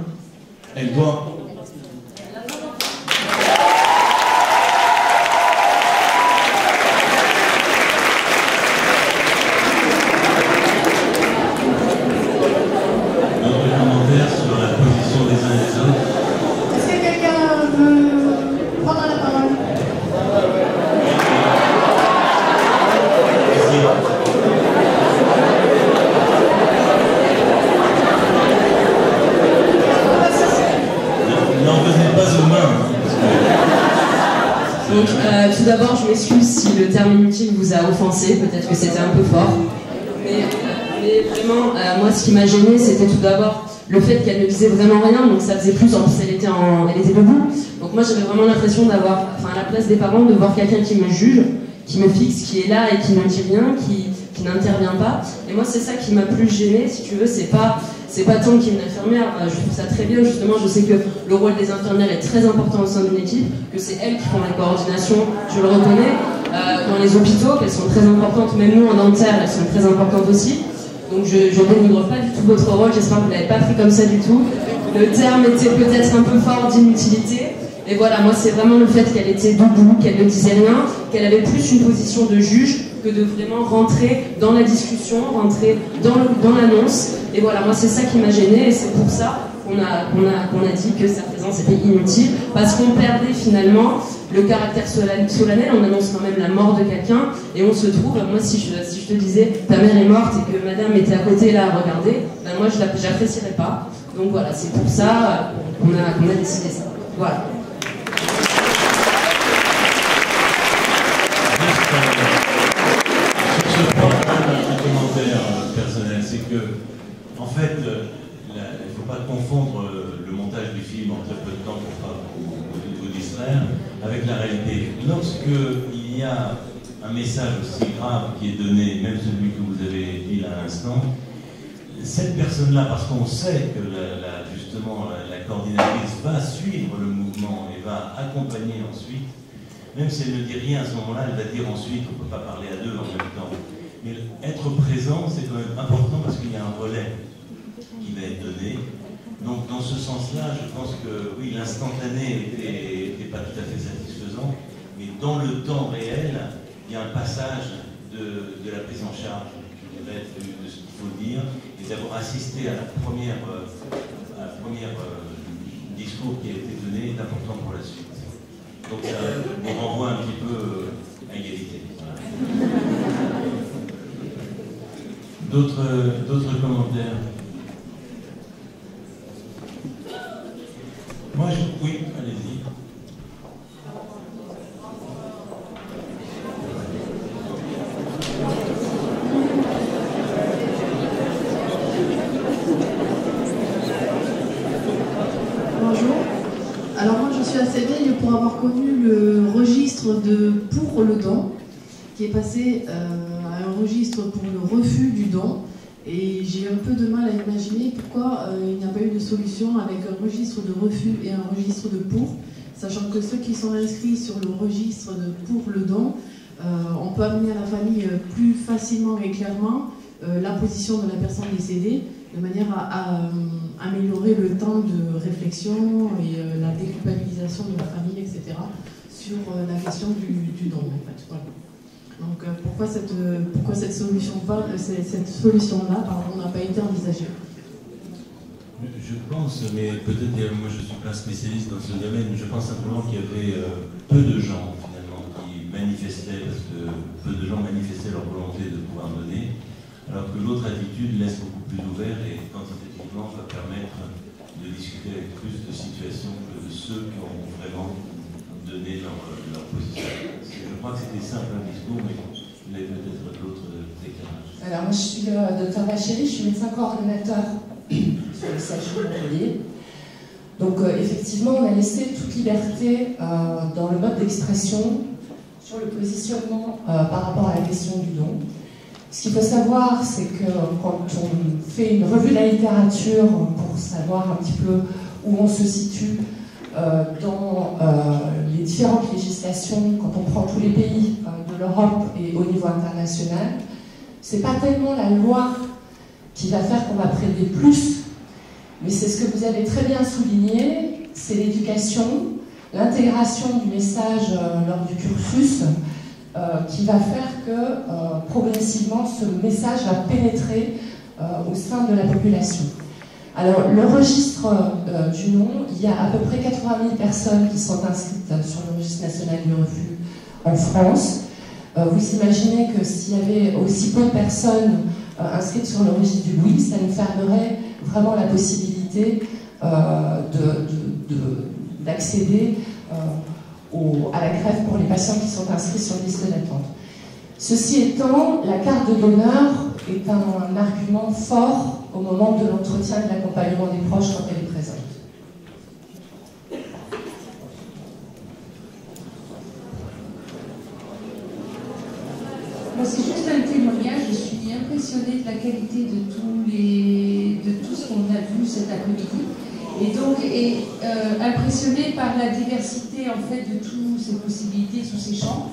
elle doit... Tout d'abord, je m'excuse si le terme inutile vous a offensé, peut-être que c'était un peu fort. Mais vraiment, moi, ce qui m'a gêné, c'était tout d'abord le fait qu'elle ne disait vraiment rien, donc ça faisait plus, en plus elle était debout. Donc moi, j'avais vraiment l'impression d'avoir, à la place des parents, de voir quelqu'un qui me juge, qui me fixe, qui est là et qui ne dit rien, qui n'intervient pas. Et moi, c'est ça qui m'a plus gênée, si tu veux, c'est pas tant qu'il y ait une infirmière, je trouve ça très bien, justement, je sais que le rôle des infirmières est très important au sein d'une équipe, que c'est elles qui font la coordination, je le reconnais, dans les hôpitaux, qu'elles sont très importantes, même nous en dentaire, elles sont très importantes aussi, donc je ne dénigre pas du tout votre rôle, j'espère que vous ne l'avez pas pris comme ça du tout, le terme était peut-être un peu fort d'inutilité, et voilà, moi c'est vraiment le fait qu'elle était debout, qu'elle ne disait rien, qu'elle avait plus une position de juge, que de vraiment rentrer dans la discussion, rentrer dans l'annonce. Et voilà, moi c'est ça qui m'a gênée et c'est pour ça qu'on a dit que sa présence était inutile, parce qu'on perdait finalement le caractère solennel, on annonce quand même la mort de quelqu'un et on se trouve, moi si je te disais ta mère est morte et que madame était à côté là à regarder, ben moi je l'apprécierais pas. Donc voilà, c'est pour ça qu'on a décidé ça. Voilà. Un commentaire personnel, c'est que, en fait, il ne faut pas confondre le montage du film en très peu de temps pour pas vous distraire avec la réalité. Lorsqu'il y a un message aussi grave qui est donné, même celui que vous avez dit à l'instant, cette personne-là, parce qu'on sait que justement la coordinatrice va suivre le mouvement et va accompagner ensuite, même si elle ne dit rien à ce moment-là, elle va dire ensuite, on ne peut pas parler à deux en même temps. Mais être présent, c'est quand même important parce qu'il y a un relais qui va être donné. Donc dans ce sens-là, je pense que oui, l'instantané n'était pas tout à fait satisfaisant, mais dans le temps réel, il y a un passage de la prise en charge, je dirais, de ce qu'il faut dire, et d'avoir assisté à la première discours qui a été donné est important pour la suite. Donc on renvoie un petit peu à égalité. Voilà. D'autres commentaires? Oui, allez-y. Bonjour. Alors moi je suis assez vieille pour avoir connu le registre de pour le don, qui est passé à un registre pour le refus du don. Et j'ai un peu de mal à imaginer pourquoi il n'y a pas eu de solution avec un registre de refus et un registre de pour, sachant que ceux qui sont inscrits sur le registre de pour le don, on peut amener à la famille plus facilement et clairement la position de la personne décédée, de manière à améliorer le temps de réflexion et la déculpabilisation de la famille, etc., sur la question du don, en fait. Voilà. Donc pourquoi cette solution-là n'a pas été envisagée? Je pense, mais peut-être, moi je ne suis pas spécialiste dans ce domaine, je pense simplement qu'il y avait peu de gens finalement qui manifestaient, parce que peu de gens manifestaient leur volonté de pouvoir donner, alors que l'autre attitude laisse beaucoup plus ouvert et quantitativement va permettre de discuter avec plus de situations que ceux qui ont vraiment donné leur position. Je crois que c'était simple un discours, mais il y avait peut-être d'autres éclairages. Alors moi je suis Dr Bachéry, je suis médecin coordonnateur sur le CHU de Montpellier. Donc effectivement on a laissé toute liberté dans le mode d'expression sur le positionnement par rapport à la question du don. Ce qu'il faut savoir, c'est que quand on fait une revue de la littérature pour savoir un petit peu où on se situe dans les différentes législations, quand on prend tous les pays de l'Europe et au niveau international, c'est pas tellement la loi qui va faire qu'on va prélever plus, mais c'est ce que vous avez très bien souligné, c'est l'éducation, l'intégration du message lors du cursus, qui va faire que progressivement ce message va pénétrer au sein de la population. Alors le registre du nom, il y a à peu près 80 000 personnes qui sont inscrites sur le registre national du refus en France. Vous imaginez que s'il y avait aussi peu de personnes inscrites sur le registre du Louis, ça nous fermerait vraiment la possibilité d'accéder à la greffe pour les patients qui sont inscrits sur liste d'attente. Ceci étant, la carte de donneur est un argument fort au moment de l'entretien et de l'accompagnement des proches quand elle est présente. Moi, c'est juste un témoignage. Je suis impressionnée de la qualité de tout ce qu'on a vu cet après-midi. Et donc, impressionnée par la diversité en fait de toutes ces possibilités, tous ces champs,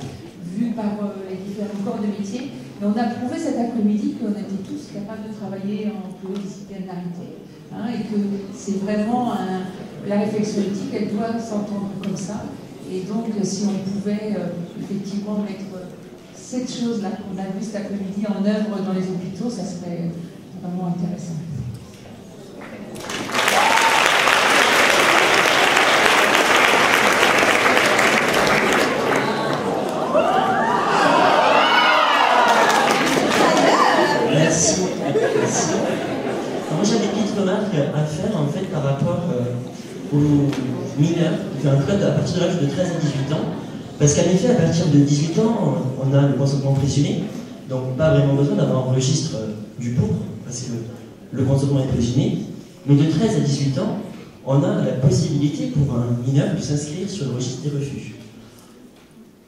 vus par les différents corps de métier. Mais on a prouvé cet après-midi qu'on était tous capables de travailler en pluridisciplinarité, hein, et que c'est vraiment la réflexion éthique, elle doit s'entendre comme ça. Et donc, si on pouvait effectivement mettre cette chose-là qu'on a vue cet après-midi en œuvre dans les hôpitaux, ça serait vraiment intéressant. Merci. Moi j'avais une petite remarque à faire en fait par rapport aux mineurs, enfin, en tout cas à partir de l'âge de 13 à 18 ans, parce qu'en effet à partir de 18 ans on a le consentement présumé, donc pas vraiment besoin d'avoir un registre du pour, parce que le consentement est présumé, mais de 13 à 18 ans on a la possibilité pour un mineur de s'inscrire sur le registre des refus.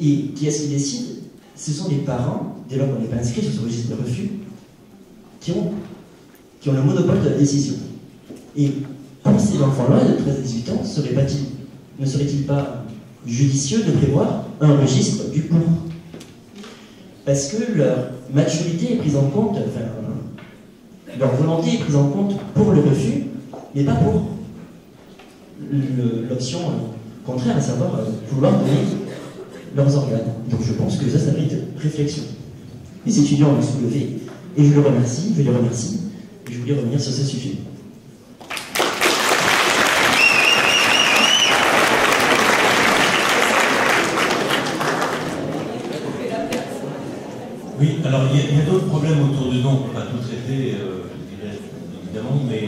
Et qui est-ce qui décide? Ce sont les parents, dès lors qu'on n'est pas inscrit sur ce registre de refus, qui ont le monopole de la décision. Et pour ces enfants-là, de 13 à 18 ans, ne serait-il pas judicieux de prévoir un registre du pour? Parce que leur maturité est prise en compte, enfin, leur volonté est prise en compte pour le refus, mais pas pour l'option contraire, à savoir vouloir donner leurs organes. Donc je pense que ça mérite réflexion. Les étudiants l'ont soulevé, et je les remercie, et je voulais revenir sur ce sujet. Oui, alors il y a d'autres problèmes autour du don, on ne peut pas tout traiter, je dirais, évidemment, mais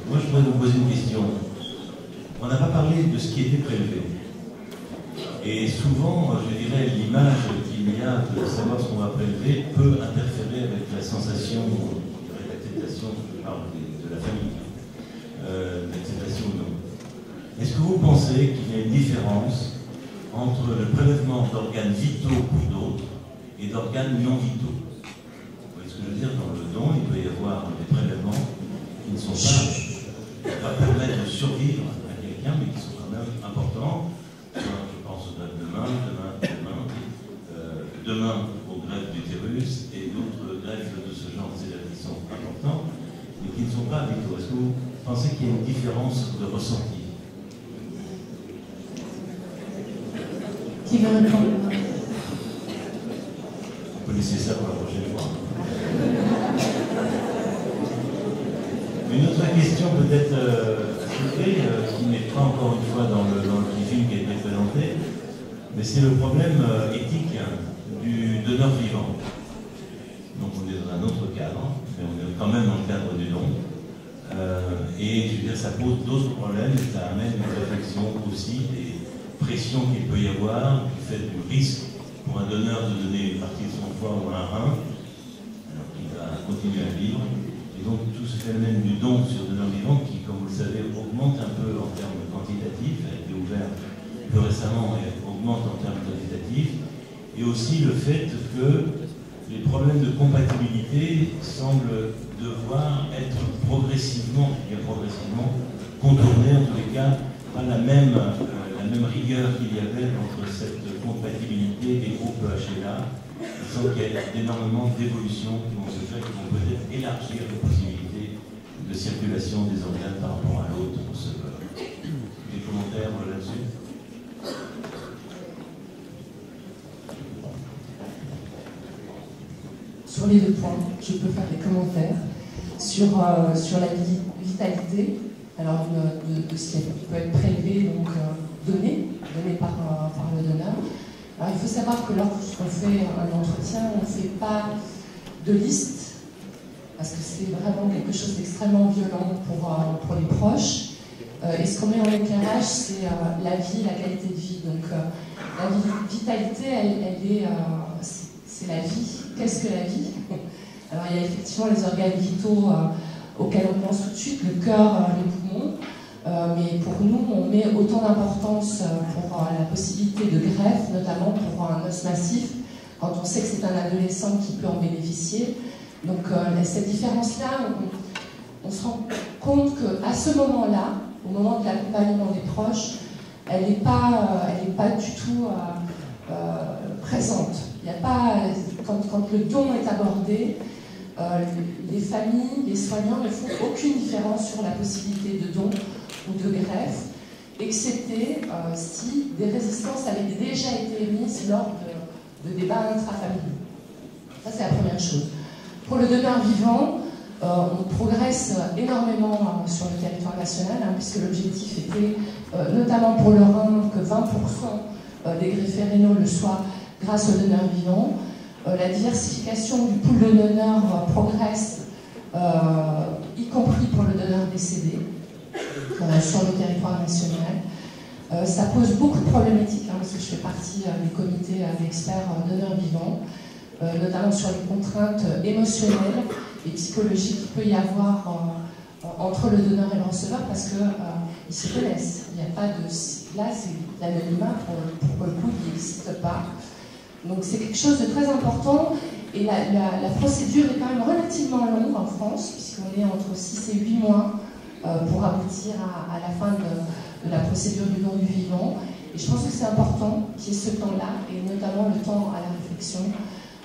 moi je voudrais vous poser une question. On n'a pas parlé de ce qui était prélevé. Et souvent, je dirais, l'image qu'il y a de savoir ce qu'on va prélever peut interférer avec la sensation d'acceptation, je parle de la famille, d'acceptation ou non. Est-ce que vous pensez qu'il y a une différence entre le prélèvement d'organes vitaux pour d'autres et d'organes non vitaux? Vous voyez ce que je veux dire? Dans le don, il peut y avoir des prélèvements qui ne sont pas permettre de survivre à quelqu'un, mais qui sont quand même importants. Je pense aux greffes de main, demain aux greffes d'utérus et d'autres greffes de ce genre. vous pensez qu'il y a une différence de ressenti? Qui veut répondre? On peut laisser ça pour la prochaine fois. Une autre question peut-être à soulever, qui n'est pas encore une fois dans le petit film qui a été présenté, mais c'est le problème éthique du donneur vivant. Donc on est dans un autre cadre, mais on est quand même dans le cadre du don. Et je veux dire, ça pose d'autres problèmes, et ça amène une réflexion aussi des pressions qu'il peut y avoir, du fait du risque pour un donneur de donner une partie de son foie ou un rein, alors qu'il va continuer à vivre. Et donc tout ce phénomène du don sur donneur vivant, qui, comme vous le savez, augmente un peu en termes quantitatifs, a été ouvert plus récemment et augmente en termes quantitatifs, et aussi le fait que les problèmes de compatibilité semblent devoir être progressivement contournés, en tous les cas, par la même rigueur qu'il y avait entre cette compatibilité des groupes HLA. Il semble qu'il y a énormément d'évolutions qui vont se faire, qui vont peut-être élargir les possibilités de circulation des organes par rapport à l'autre. Des commentaires là-dessus? Sur les deux points, je peux faire des commentaires sur la vitalité, alors de ce qui peut être prélevé, donc donné par le donneur. Alors il faut savoir que lorsqu'on fait un entretien, on ne fait pas de liste, parce que c'est vraiment quelque chose d'extrêmement violent pour les proches. Et ce qu'on met en éclairage, c'est la vie, la qualité de vie. Donc la vitalité, c'est la vie. Qu'est-ce que la vie? Alors il y a effectivement les organes vitaux auxquels on pense tout de suite, le cœur, les poumons, mais pour nous, on met autant d'importance pour la possibilité de greffe, notamment pour un os massif, quand on sait que c'est un adolescent qui peut en bénéficier. Donc cette différence-là, on se rend compte qu'à ce moment-là, au moment de l'accompagnement des proches, elle n'est pas du tout présente. Il n'y a pas, quand le don est abordé, les familles, les soignants ne font aucune différence sur la possibilité de don ou de greffe, excepté si des résistances avaient déjà été émises lors de débats intrafamiliaux. Ça, c'est la première chose. Pour le donneur vivant, on progresse énormément sur le territoire national, puisque l'objectif était, notamment pour le rein, que 20% des greffés rénaux le soient grâce au donneur vivant. La diversification du pool de donneurs progresse, y compris pour le donneur décédé, sur le territoire national. Ça pose beaucoup de problématiques, parce que je fais partie des comités d'experts donneurs vivants, notamment sur les contraintes émotionnelles et psychologiques qu'il peut y avoir entre le donneur et le receveur, parce qu'ils se connaissent. Il n'y a pas de... Là, c'est l'anonymat, pour le coup, qui n'existe pas. Donc c'est quelque chose de très important, et la procédure est quand même relativement longue en France, puisqu'on est entre 6 et 8 mois pour aboutir à la fin de la procédure du don du vivant. Et je pense que c'est important qu'il y ait ce temps-là, et notamment le temps à la réflexion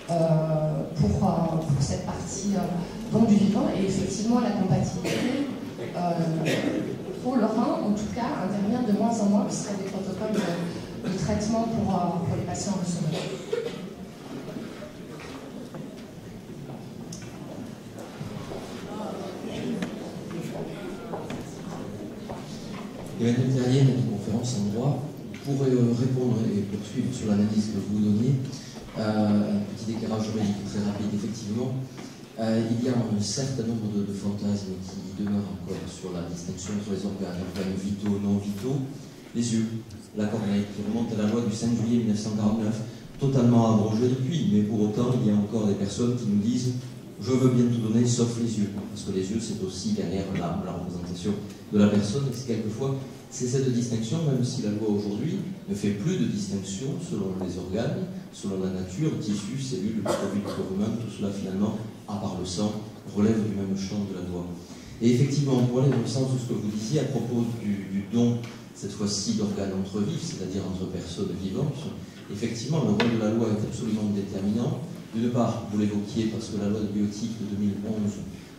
pour cette partie don du vivant. Et effectivement, la compatibilité pour le rein, en tout cas, intervient de moins en moins, puisqu'il y a des protocoles de traitement pour les patients receveurs. Emmanuel Terrier, dans une conférence en droit, pour répondre et poursuivre sur l'analyse que vous donniez, un petit éclairage juridique très rapide, effectivement. Il y a un certain nombre de fantasmes qui demeurent encore sur la distinction entre les organes vitaux, non vitaux. Les yeux, la cornée, qui remonte à la loi du 5 juillet 1949, totalement abrogée depuis, mais pour autant, il y a encore des personnes qui nous disent « je veux bien tout donner sauf les yeux », parce que les yeux, c'est aussi derrière l'âme, la représentation de la personne, et c'est quelquefois, c'est cette distinction, même si la loi aujourd'hui ne fait plus de distinction selon les organes, selon la nature, tissus, cellules, produits du corps humain, tout cela finalement, à part le sang, relève du même champ de la loi. Et effectivement, pour aller dans le sens de ce que vous disiez à propos du don, cette fois-ci d'organes entre vifs, c'est-à-dire entre personnes vivantes, effectivement, le rôle de la loi est absolument déterminant. D'une part, vous l'évoquiez, parce que la loi de bioéthique de 2011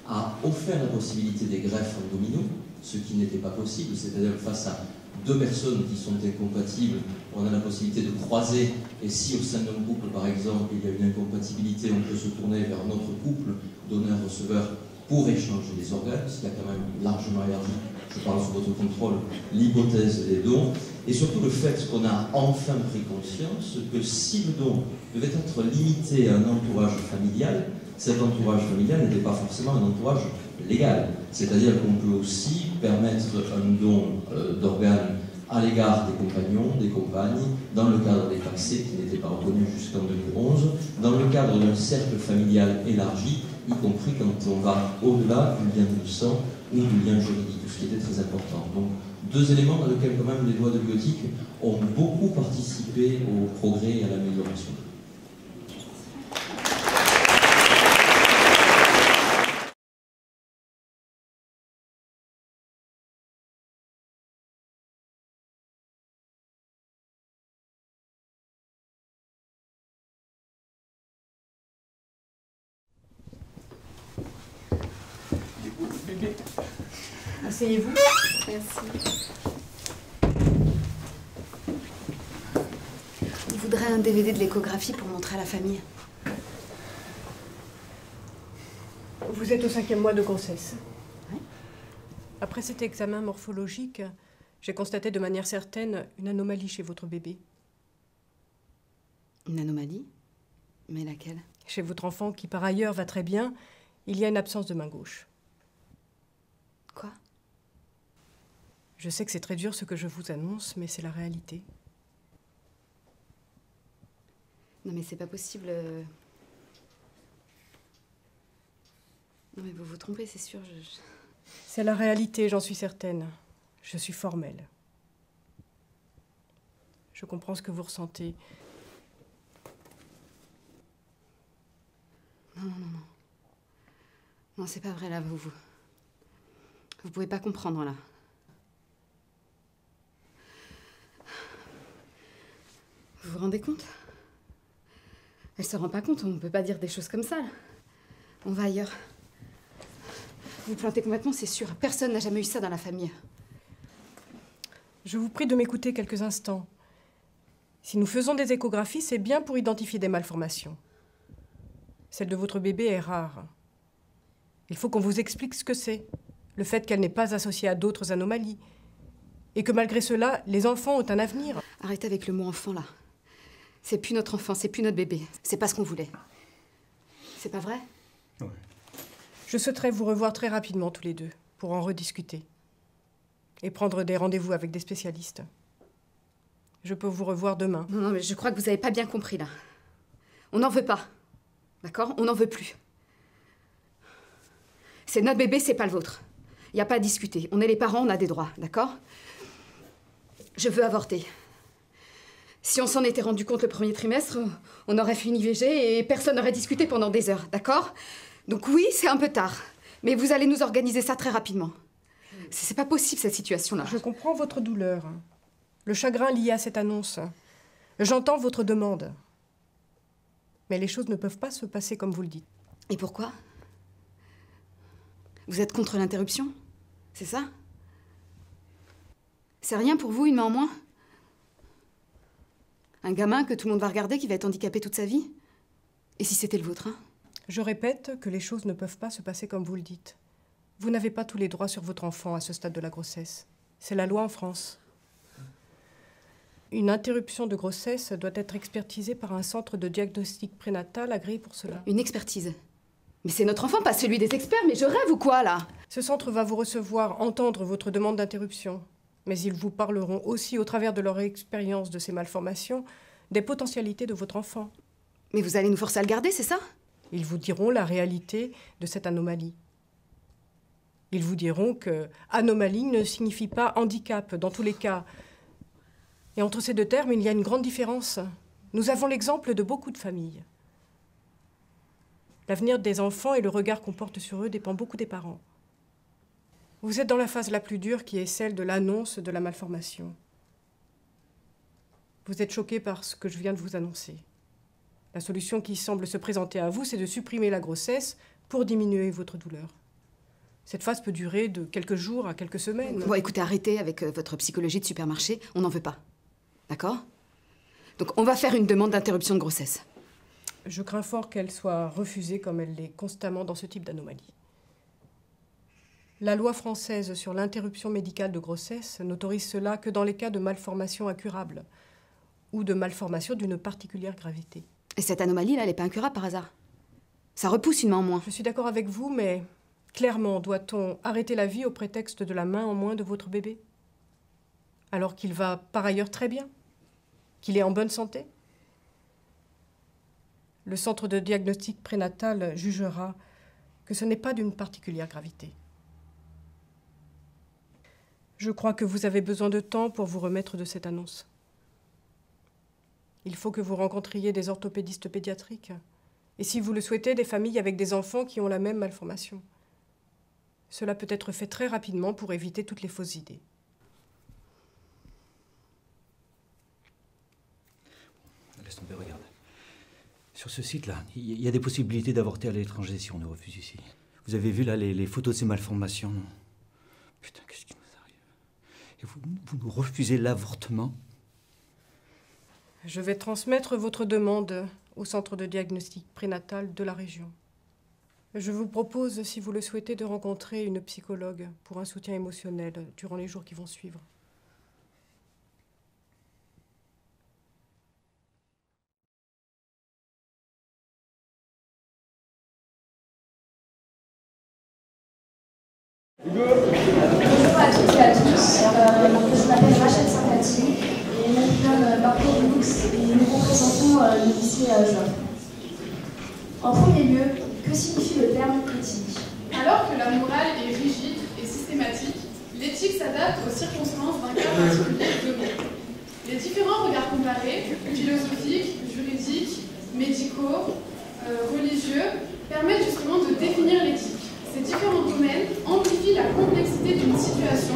a offert la possibilité des greffes en domino, ce qui n'était pas possible, c'est-à-dire face à deux personnes qui sont incompatibles, on a la possibilité de croiser, et si au sein d'un couple, par exemple, il y a une incompatibilité, on peut se tourner vers un autre couple, donneur-receveur, pour échanger des organes, ce qui a quand même largement élargi, je parle sous votre contrôle, l'hypothèse des dons, et surtout le fait qu'on a enfin pris conscience que si le don devait être limité à un entourage familial, cet entourage familial n'était pas forcément un entourage légal. C'est-à-dire qu'on peut aussi permettre un don d'organes à l'égard des compagnons, des compagnes, dans le cadre des taxés qui n'étaient pas reconnus jusqu'en 2011, dans le cadre d'un cercle familial élargi, y compris quand on va au-delà du lien de sang ou du lien juridique, ce qui était très important. Donc, deux éléments dans lesquels quand même les lois de bioéthique ont beaucoup participé au progrès et à l'amélioration. Asseyez-vous. Merci. On voudrait un DVD de l'échographie pour montrer à la famille. Vous êtes au 5e mois de grossesse. Oui. Après cet examen morphologique, j'ai constaté de manière certaine une anomalie chez votre bébé. Une anomalie? Mais laquelle? Chez votre enfant, qui par ailleurs va très bien, il y a une absence de main gauche. Quoi? Je sais que c'est très dur ce que je vous annonce, mais c'est la réalité. Non mais c'est pas possible. Non mais vous vous trompez, c'est sûr. C'est la réalité, j'en suis certaine. Je suis formelle. Je comprends ce que vous ressentez. Non. Non, c'est pas vrai là, vous pouvez pas comprendre là. Vous vous rendez compte? Elle se rend pas compte, on ne peut pas dire des choses comme ça là. On va ailleurs. Vous plantez complètement, c'est sûr. Personne n'a jamais eu ça dans la famille. Je vous prie de m'écouter quelques instants. Si nous faisons des échographies, c'est bien pour identifier des malformations. Celle de votre bébé est rare. Il faut qu'on vous explique ce que c'est. Le fait qu'elle n'est pas associée à d'autres anomalies. Et que malgré cela, les enfants ont un avenir. Arrêtez avec le mot enfant là. C'est plus notre enfant, c'est plus notre bébé. C'est pas ce qu'on voulait. C'est pas vrai? Oui. Je souhaiterais vous revoir très rapidement tous les deux, pour en rediscuter. Et prendre des rendez-vous avec des spécialistes. Je peux vous revoir demain. Non, mais je crois que vous avez pas bien compris là. On n'en veut pas. D'accord? On n'en veut plus. C'est notre bébé, c'est pas le vôtre. Il n'y a pas à discuter. On est les parents, on a des droits, d'accord? Je veux avorter. Si on s'en était rendu compte le premier trimestre, on aurait fait une IVG et personne n'aurait discuté pendant des heures, d'accord? Donc oui, c'est un peu tard. Mais vous allez nous organiser ça très rapidement. C'est pas possible, cette situation-là. Je comprends votre douleur. Le chagrin lié à cette annonce. J'entends votre demande. Mais les choses ne peuvent pas se passer comme vous le dites. Et pourquoi? Vous êtes contre l'interruption? C'est ça? C'est rien pour vous, une main en moins? Un gamin que tout le monde va regarder, qui va être handicapé toute sa vie? Et si c'était le vôtre, hein? Je répète que les choses ne peuvent pas se passer comme vous le dites. Vous n'avez pas tous les droits sur votre enfant à ce stade de la grossesse. C'est la loi en France. Une interruption de grossesse doit être expertisée par un centre de diagnostic prénatal agréé pour cela. Une expertise? Mais c'est notre enfant, pas celui des experts, mais je rêve ou quoi, là? Ce centre va vous recevoir, entendre votre demande d'interruption. Mais ils vous parleront aussi, au travers de leur expérience de ces malformations, des potentialités de votre enfant. Mais vous allez nous forcer à le garder, c'est ça? Ils vous diront la réalité de cette anomalie. Ils vous diront que anomalie ne signifie pas handicap, dans tous les cas. Et entre ces deux termes, il y a une grande différence. Nous avons l'exemple de beaucoup de familles. L'avenir des enfants et le regard qu'on porte sur eux dépend beaucoup des parents. Vous êtes dans la phase la plus dure qui est celle de l'annonce de la malformation. Vous êtes choqué par ce que je viens de vous annoncer. La solution qui semble se présenter à vous, c'est de supprimer la grossesse pour diminuer votre douleur. Cette phase peut durer de quelques jours à quelques semaines. Bon, écoutez, arrêtez avec votre psychologie de supermarché. On n'en veut pas. D'accord? Donc, on va faire une demande d'interruption de grossesse. Je crains fort qu'elle soit refusée comme elle l'est constamment dans ce type d'anomalie. La loi française sur l'interruption médicale de grossesse n'autorise cela que dans les cas de malformation incurable ou de malformation d'une particulière gravité. Et cette anomalie-là, elle n'est pas incurable par hasard? Ça repousse une main en moins. Je suis d'accord avec vous, mais clairement, doit-on arrêter la vie au prétexte de la main en moins de votre bébé? Alors qu'il va par ailleurs très bien? Qu'il est en bonne santé? Le centre de diagnostic prénatal jugera que ce n'est pas d'une particulière gravité. Je crois que vous avez besoin de temps pour vous remettre de cette annonce. Il faut que vous rencontriez des orthopédistes pédiatriques. Et si vous le souhaitez, des familles avec des enfants qui ont la même malformation. Cela peut être fait très rapidement pour éviter toutes les fausses idées. Laisse tomber, regarde. Sur ce site-là, il y a des possibilités d'avorter à l'étranger si on nous refuse ici. Vous avez vu là les photos de ces malformations? Putain, qu'est-ce qui nous arrive? Et vous nous refusez l'avortement? Je vais transmettre votre demande au centre de diagnostic prénatal de la région. Je vous propose, si vous le souhaitez, de rencontrer une psychologue pour un soutien émotionnel durant les jours qui vont suivre. Bonjour à toutes et à tous, je m'appelle Rachel Sympathie et mon diplôme Marco Lux et nous représentons le lycée Joffre. En premier lieu, que signifie le terme éthique? Alors que la morale est rigide et systématique, l'éthique s'adapte aux circonstances d'un cas particulier donné. Les différents regards comparés, philosophiques, juridiques, médicaux, religieux, permettent justement de définir l'éthique. Ces différents domaines amplifient la complexité d'une situation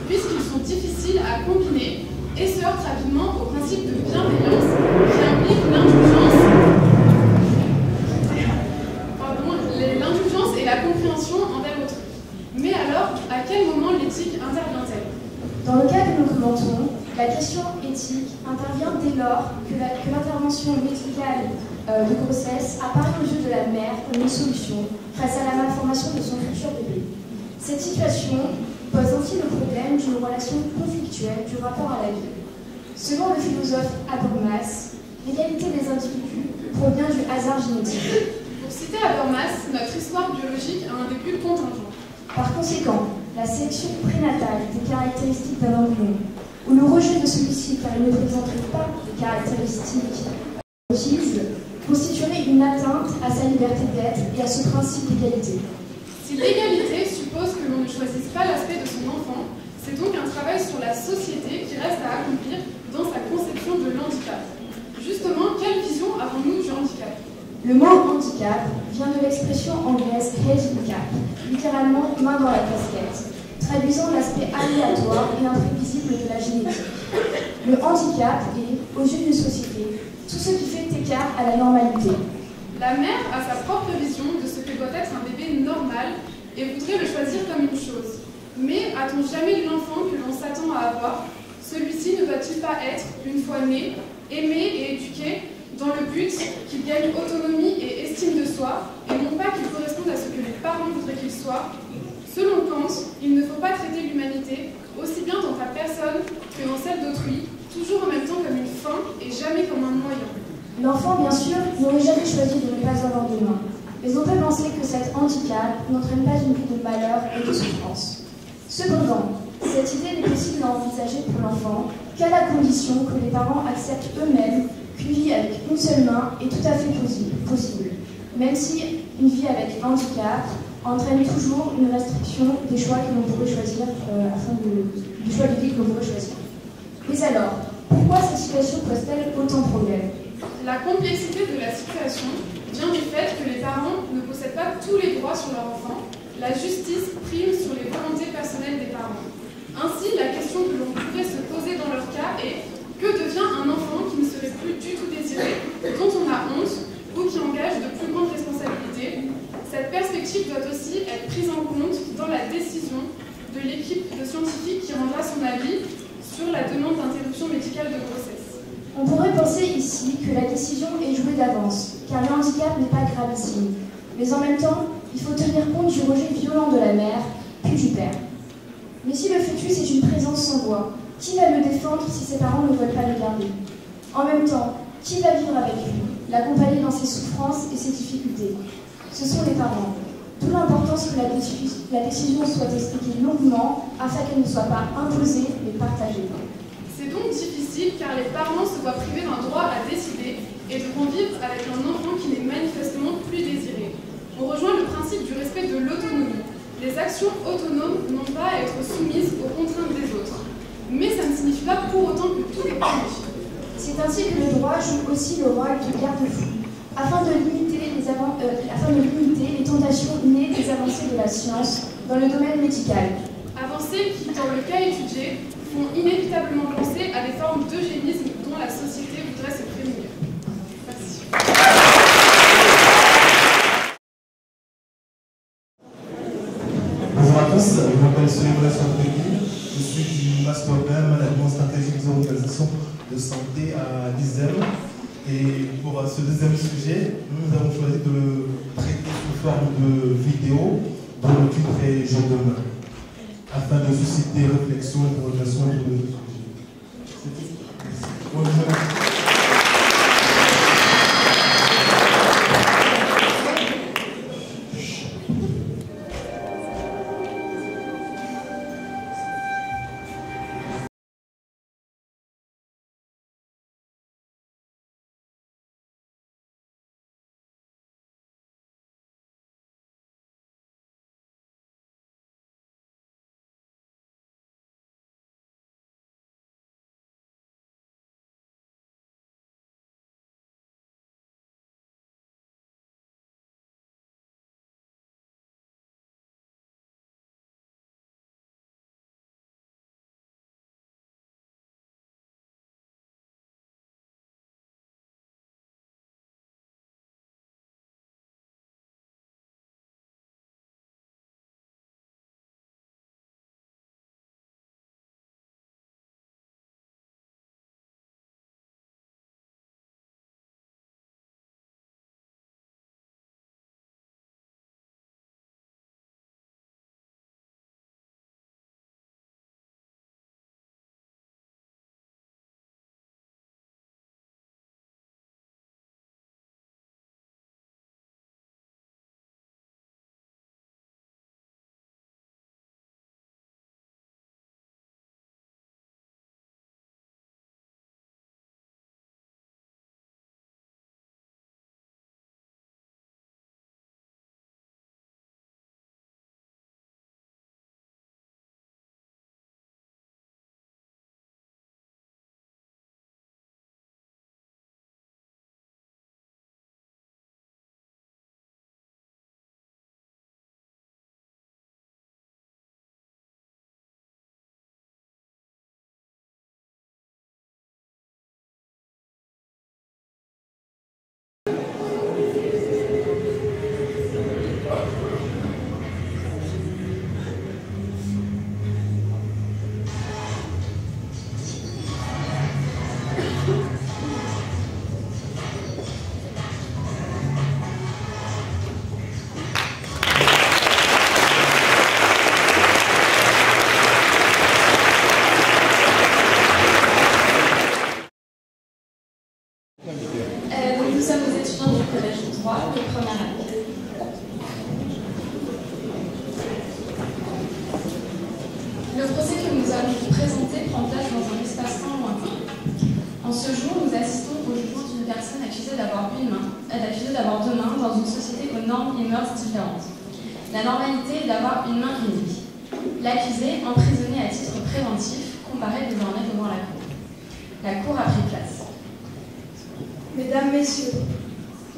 puisqu'ils sont difficiles à combiner et se heurtent rapidement au principe de bienveillance qui implique l'indulgence et la compréhension envers autrui. Mais alors, à quel moment l'éthique intervient-elle? Dans le cas que nous commentons, la question éthique intervient dès lors que l'intervention médicale de grossesse apparaît aux yeux de la mère comme une solution face à la malformation de son futur bébé. Cette situation pose ainsi le problème d'une relation conflictuelle du rapport à la vie. Selon le philosophe Habermas, l'égalité des individus provient du hasard génétique. Pour citer Habermas, notre histoire biologique a un début contingent. Par conséquent, la sélection prénatale des caractéristiques d'un embryon ou le rejet de celui-ci car il ne présenterait pas de caractéristiques requises constituerait une atteinte à sa liberté d'être et à ce principe d'égalité. Si l'égalité suppose que l'on ne choisisse pas l'aspect de son enfant, c'est donc un travail sur la société qui reste à accomplir dans sa conception de l'handicap. Justement, quelle vision avons-nous du handicap? Le mot handicap vient de l'expression anglaise handicap, littéralement main dans la casquette, traduisant l'aspect aléatoire et imprévisible de la génétique. Le handicap est, aux yeux d'une société, tout ce qui fait écart à la normalité. La mère a sa propre vision de ce que doit être un bébé normal et voudrait le choisir comme une chose. Mais a-t-on jamais eu l'enfant que l'on s'attend à avoir? Celui-ci ne doit-il pas être, une fois né, aimé et éduqué dans le but qu'il gagne autonomie et estime de soi, et non pas qu'il corresponde à ce que les parents voudraient qu'il soit? Selon Kant, il ne faut pas traiter l'humanité, aussi bien dans ta personne que dans celle d'autrui, toujours en même temps comme une fin et jamais comme un moyen. L'enfant, bien sûr, n'aurait jamais choisi de ne pas avoir de main. Mais on peut penser que cet handicap n'entraîne pas une vie de malheur et de souffrance. Cependant, cette idée n'est possible à envisager pour l'enfant qu'à la condition que les parents acceptent eux-mêmes qu'une vie avec une seule main est tout à fait possible, même si une vie avec handicap entraîne toujours une restriction des choix que l'on pourrait choisir, du choix de vie que l'on pourrait choisir. Mais alors, pourquoi cette situation pose-t-elle autant de problèmes? La complexité de la situation vient du fait que les parents ne possèdent pas tous les droits sur leur enfant. La justice prime sur les volontés personnelles des parents. Ainsi, la question que l'on pourrait se poser dans leur cas est: que devient un enfant qui ne serait plus du tout désiré, dont on a honte, ou qui engage de plus grandes responsabilités? Cette perspective perspective doit aussi être prise en compte dans la décision de l'équipe de scientifiques qui rendra son avis sur la demande d'interruption médicale de grossesse. On pourrait penser ici que la décision est jouée d'avance, car le handicap n'est pas gravissime. Mais en même temps, il faut tenir compte du rejet violent de la mère, puis du père. Mais si le fœtus est une présence sans voix, qui va le défendre si ses parents ne veulent pas le garder? En même temps, qui va vivre avec lui, l'accompagner dans ses souffrances et ses difficultés? Ce sont les parents. D'où l'importance que la décision soit expliquée longuement, afin qu'elle ne soit pas imposée, mais partagée. C'est donc difficile car les parents se voient privés d'un droit à décider et devront vivre avec un enfant qui n'est manifestement plus désiré. On rejoint le principe du respect de l'autonomie. Les actions autonomes n'ont pas à être soumises aux contraintes des autres. Mais ça ne signifie pas pour autant que tout est permis. C'est ainsi que le droit joue aussi le rôle de garde-fou, afin de limiter les tentations nées des avancées de la science dans le domaine médical. Avancées qui, dans le cas étudié, font inévitablement penser à des formes d'eugénisme dont la société voudrait se prémunir. Merci. Bonjour à tous, je m'appelle Soledad Santegui, je suis du Master BEM Management stratégique des organisations de santé à l'ISEM. Et pour ce deuxième sujet, nous avons choisi de le traiter sous forme de vidéo dont le titre est Je demain, afin de susciter réflexion et interrogation sur le sujet. Bonjour. Nous sommes des étudiants du collège de Troyes, de première année. Le procès que nous allons vous présenter prend place dans un espace-temps lointain. En ce jour, nous assistons au jugement d'une personne accusée d'avoir deux mains dans une société aux normes et mœurs différentes. La normalité est d'avoir une main unique. L'accusé, emprisonné à titre préventif, comparaît désormais devant la cour. La cour a pris place. Mesdames, Messieurs,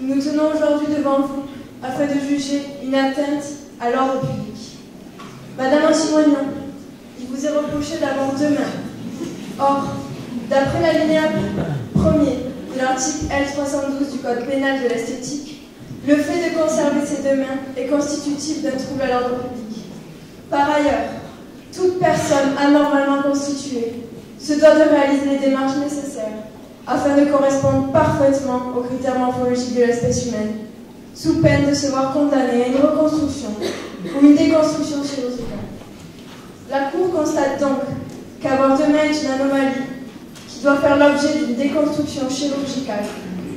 nous nous tenons aujourd'hui devant vous afin de juger une atteinte à l'ordre public. Madame Antimonian, il vous est reproché d'avoir deux mains. Or, d'après l'alinéa 1er de l'article L312 du Code pénal de l'esthétique, Le fait de conserver ces deux mains est constitutif d'un trouble à l'ordre public. Par ailleurs, toute personne anormalement constituée se doit de réaliser les démarches nécessaires afin de correspondre parfaitement aux critères morphologiques de l'espèce humaine, sous peine de se voir condamnée à une reconstruction ou une déconstruction chirurgicale. La Cour constate donc qu'avoir deux mains est une anomalie qui doit faire l'objet d'une déconstruction chirurgicale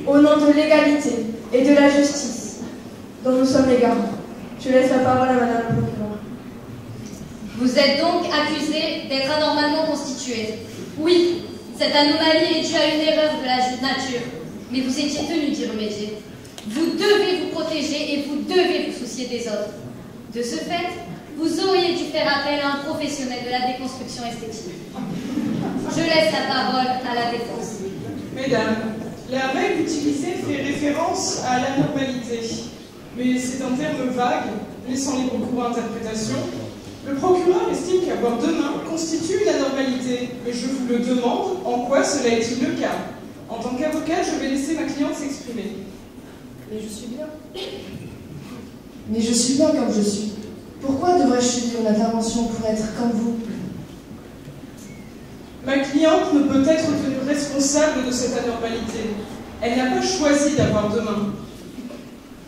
au nom de l'égalité et de la justice dont nous sommes les garants. Je laisse la parole à Madame la procureure. Vous êtes donc accusé d'être anormalement constitué. Oui, cette anomalie est due à une erreur de la nature, mais vous étiez tenu d'y remédier. Vous devez vous protéger et vous devez vous soucier des autres. De ce fait, vous auriez dû faire appel à un professionnel de la déconstruction esthétique. Je laisse la parole à la défense. Mesdames, la règle utilisée fait référence à l'anormalité, mais c'est un terme vague, laissant libre cours à interprétation. Le procureur estime qu'avoir deux mains constitue une anormalité, mais je vous le demande, en quoi cela est-il le cas? En tant qu'avocat, je vais laisser ma cliente s'exprimer. Mais je suis bien. Mais je suis bien comme je suis. Pourquoi devrais-je subir une intervention pour être comme vous? Ma cliente ne peut être tenue responsable de cette anormalité. Elle n'a pas choisi d'avoir deux mains.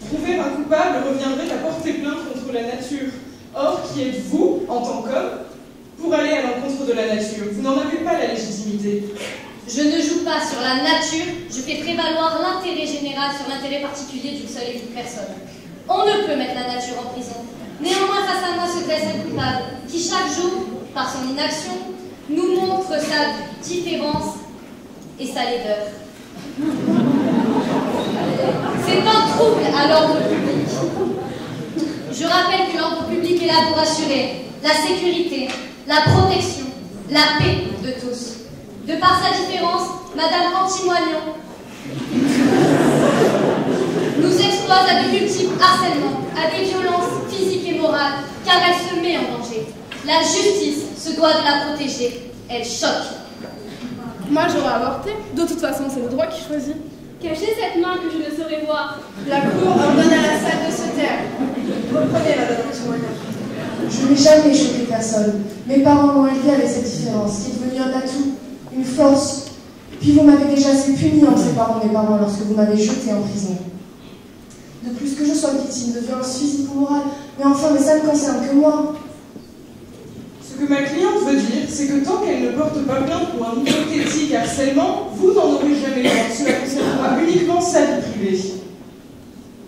Trouver un coupable reviendrait à porter plainte contre la nature. Or, qui êtes-vous, en tant qu'homme, pour aller à l'encontre de la nature? Vous n'en avez pas la légitimité. Je ne joue pas sur la nature, je fais prévaloir l'intérêt général sur l'intérêt particulier d'une seule et d'une personne. On ne peut mettre la nature en prison. Néanmoins, face à moi se dresse un coupable qui, chaque jour, par son inaction, nous montre sa différence et sa laideur. C'est un trouble à l'ordre public. Je rappelle que l'ordre public est là pour assurer la sécurité, la protection, la paix de tous. De par sa différence, Madame Antimoignon nous expose à de multiples harcèlements, à des violences physiques et morales, car elle se met en danger. La justice se doit de la protéger. Elle choque. Moi, j'aurais avorté. De toute façon, c'est le droit qui choisit. Cachez cette main que je ne saurais voir. La Cour ordonne à la salle de se taire. Reprenez, Madame Antimoignon. Je n'ai jamais choqué personne. Mes parents m'ont élevé avec cette différence, qui est devenue un atout, une force. Puis vous m'avez déjà assez puni en séparant mes parents lorsque vous m'avez jeté en prison. De plus que je sois victime de violences physiques ou morales, mais enfin, ça ne concerne que moi. Ce que ma cliente veut dire, c'est que tant qu'elle ne porte pas plainte pour un hypothétique harcèlement, vous n'en aurez jamais droit. Cela concernera uniquement sa vie privée.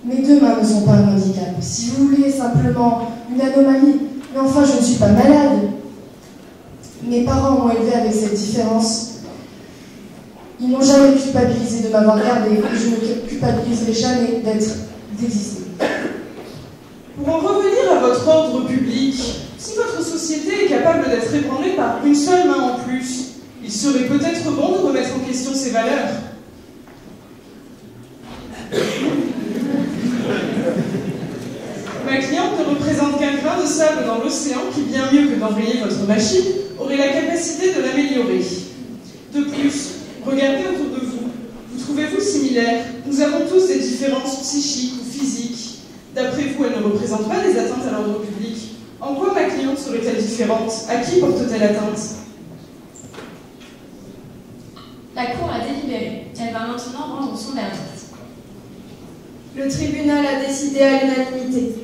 Mes deux mains ne sont pas un handicap. Si vous voulez, simplement une anomalie. Mais enfin, je ne suis pas malade. Mes parents m'ont élevé avec cette différence. Ils n'ont jamais culpabilisé de m'avoir gardé et je ne culpabiliserai jamais d'exister. Pour en revenir à votre ordre public, si votre société est capable d'être ébranlée par une seule main en plus, il serait peut-être bon de remettre en question ses valeurs. Ma cliente ne représente qu'un grain de sable dans l'océan qui, bien mieux que d'enrayer votre machine, aurait la capacité de l'améliorer. De plus, regardez autour de vous. Vous trouvez-vous similaires? Nous avons tous des différences psychiques ou physiques. D'après vous, elle ne représente pas des atteintes à l'ordre public. En quoi ma cliente serait-elle différente? À qui porte-t-elle atteinte? La Cour a délibéré. Elle va maintenant rendre son verdict. Le tribunal a décidé à l'unanimité.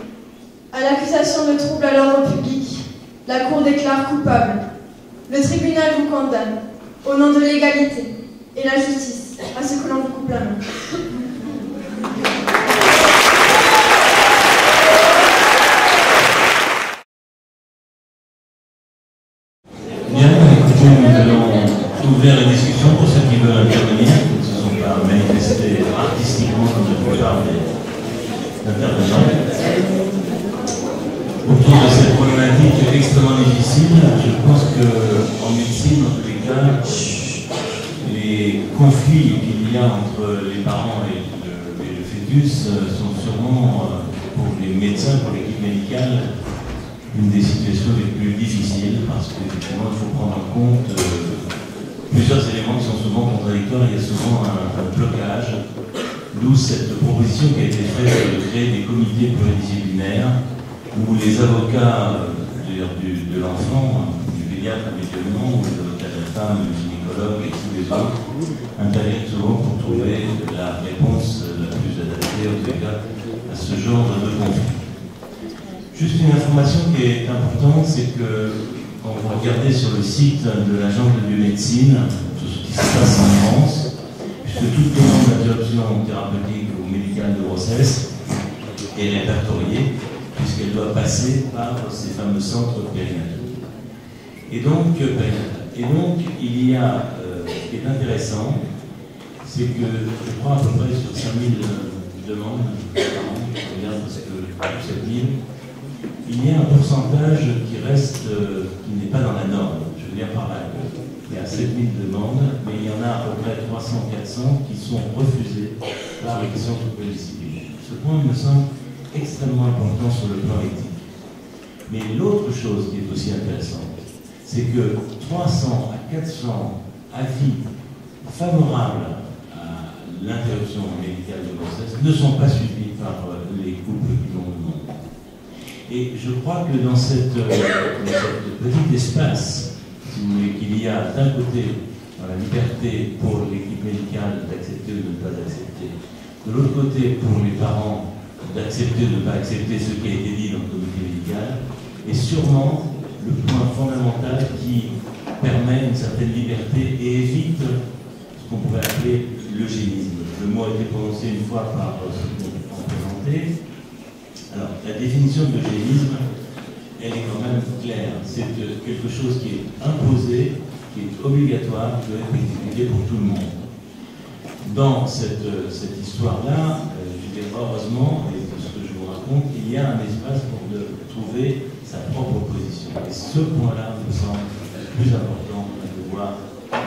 À l'accusation de trouble à l'ordre public, la Cour déclare coupable. Le tribunal vous condamne, au nom de l'égalité et la justice, à ce que l'on vous coupe la main. Bien, écoutez, nous allons ouvrir la discussion pour ceux qui veulent intervenir, qui ne se sont pas manifestés artistiquement comme la plupart des intervenants. Autour de cette problématique extrêmement difficile, je pense qu'en médecine, en tous les cas, les conflits qu'il y a entre les parents et le fœtus sont sûrement, pour les médecins, pour l'équipe médicale, une des situations les plus difficiles parce qu'effectivement il faut prendre en compte plusieurs éléments qui sont souvent contradictoires. Il y a souvent un blocage D'où cette proposition qui a été faite de créer des comités pluridisciplinaires où les avocats de l'enfant, du pédiatre habituellement, ou les avocats de la femme, le gynécologue et tous les autres interviennent souvent pour trouver la réponse la plus adaptée en tout cas à ce genre de conflit. Juste une information qui est importante, c'est que quand vous regardez sur le site de l'Agence de biomédecine tout ce qui se passe en France, puisque toute demande d'interruption thérapeutique ou médicale de grossesse est répertoriée, puisqu'elle doit passer par ces fameux centres périnataux. Et donc, il y a, ce qui est intéressant, c'est que je crois à peu près sur 5000 demandes par an, je regarde parce que 7000, il y a un pourcentage qui reste, qui n'est pas dans la norme. Je veux dire par là, il y a 7000 demandes, mais il y en a à peu près 300-400 qui sont refusées par les centres pluridisciplinaires. Ce point me semble extrêmement important sur le plan éthique. Mais l'autre chose qui est aussi intéressante, c'est que 300 à 400 avis favorables à l'interruption médicale de grossesse ne sont pas suivis par les couples qui l'ont demandé. Et je crois que dans cette petit espace, si vous voulez, qu'il y a d'un côté dans la liberté pour l'équipe médicale d'accepter ou de ne pas accepter, de l'autre côté pour les parents d'accepter ou de ne pas accepter ce qui a été dit dans le comité médical, est sûrement le point fondamental qui permet une certaine liberté et évite ce qu'on pourrait appeler l'eugénisme. Le mot a été prononcé une fois par ceux qui ont présenté. Alors, la définition de l'eugénisme, elle est quand même claire. C'est quelque chose qui est imposé, qui est obligatoire, qui doit être exécuté pour tout le monde. Dans cette histoire-là, je dirais heureusement, et de ce que je vous raconte, il y a un espace pour trouver sa propre position. Et ce point-là me semble plus important de devoir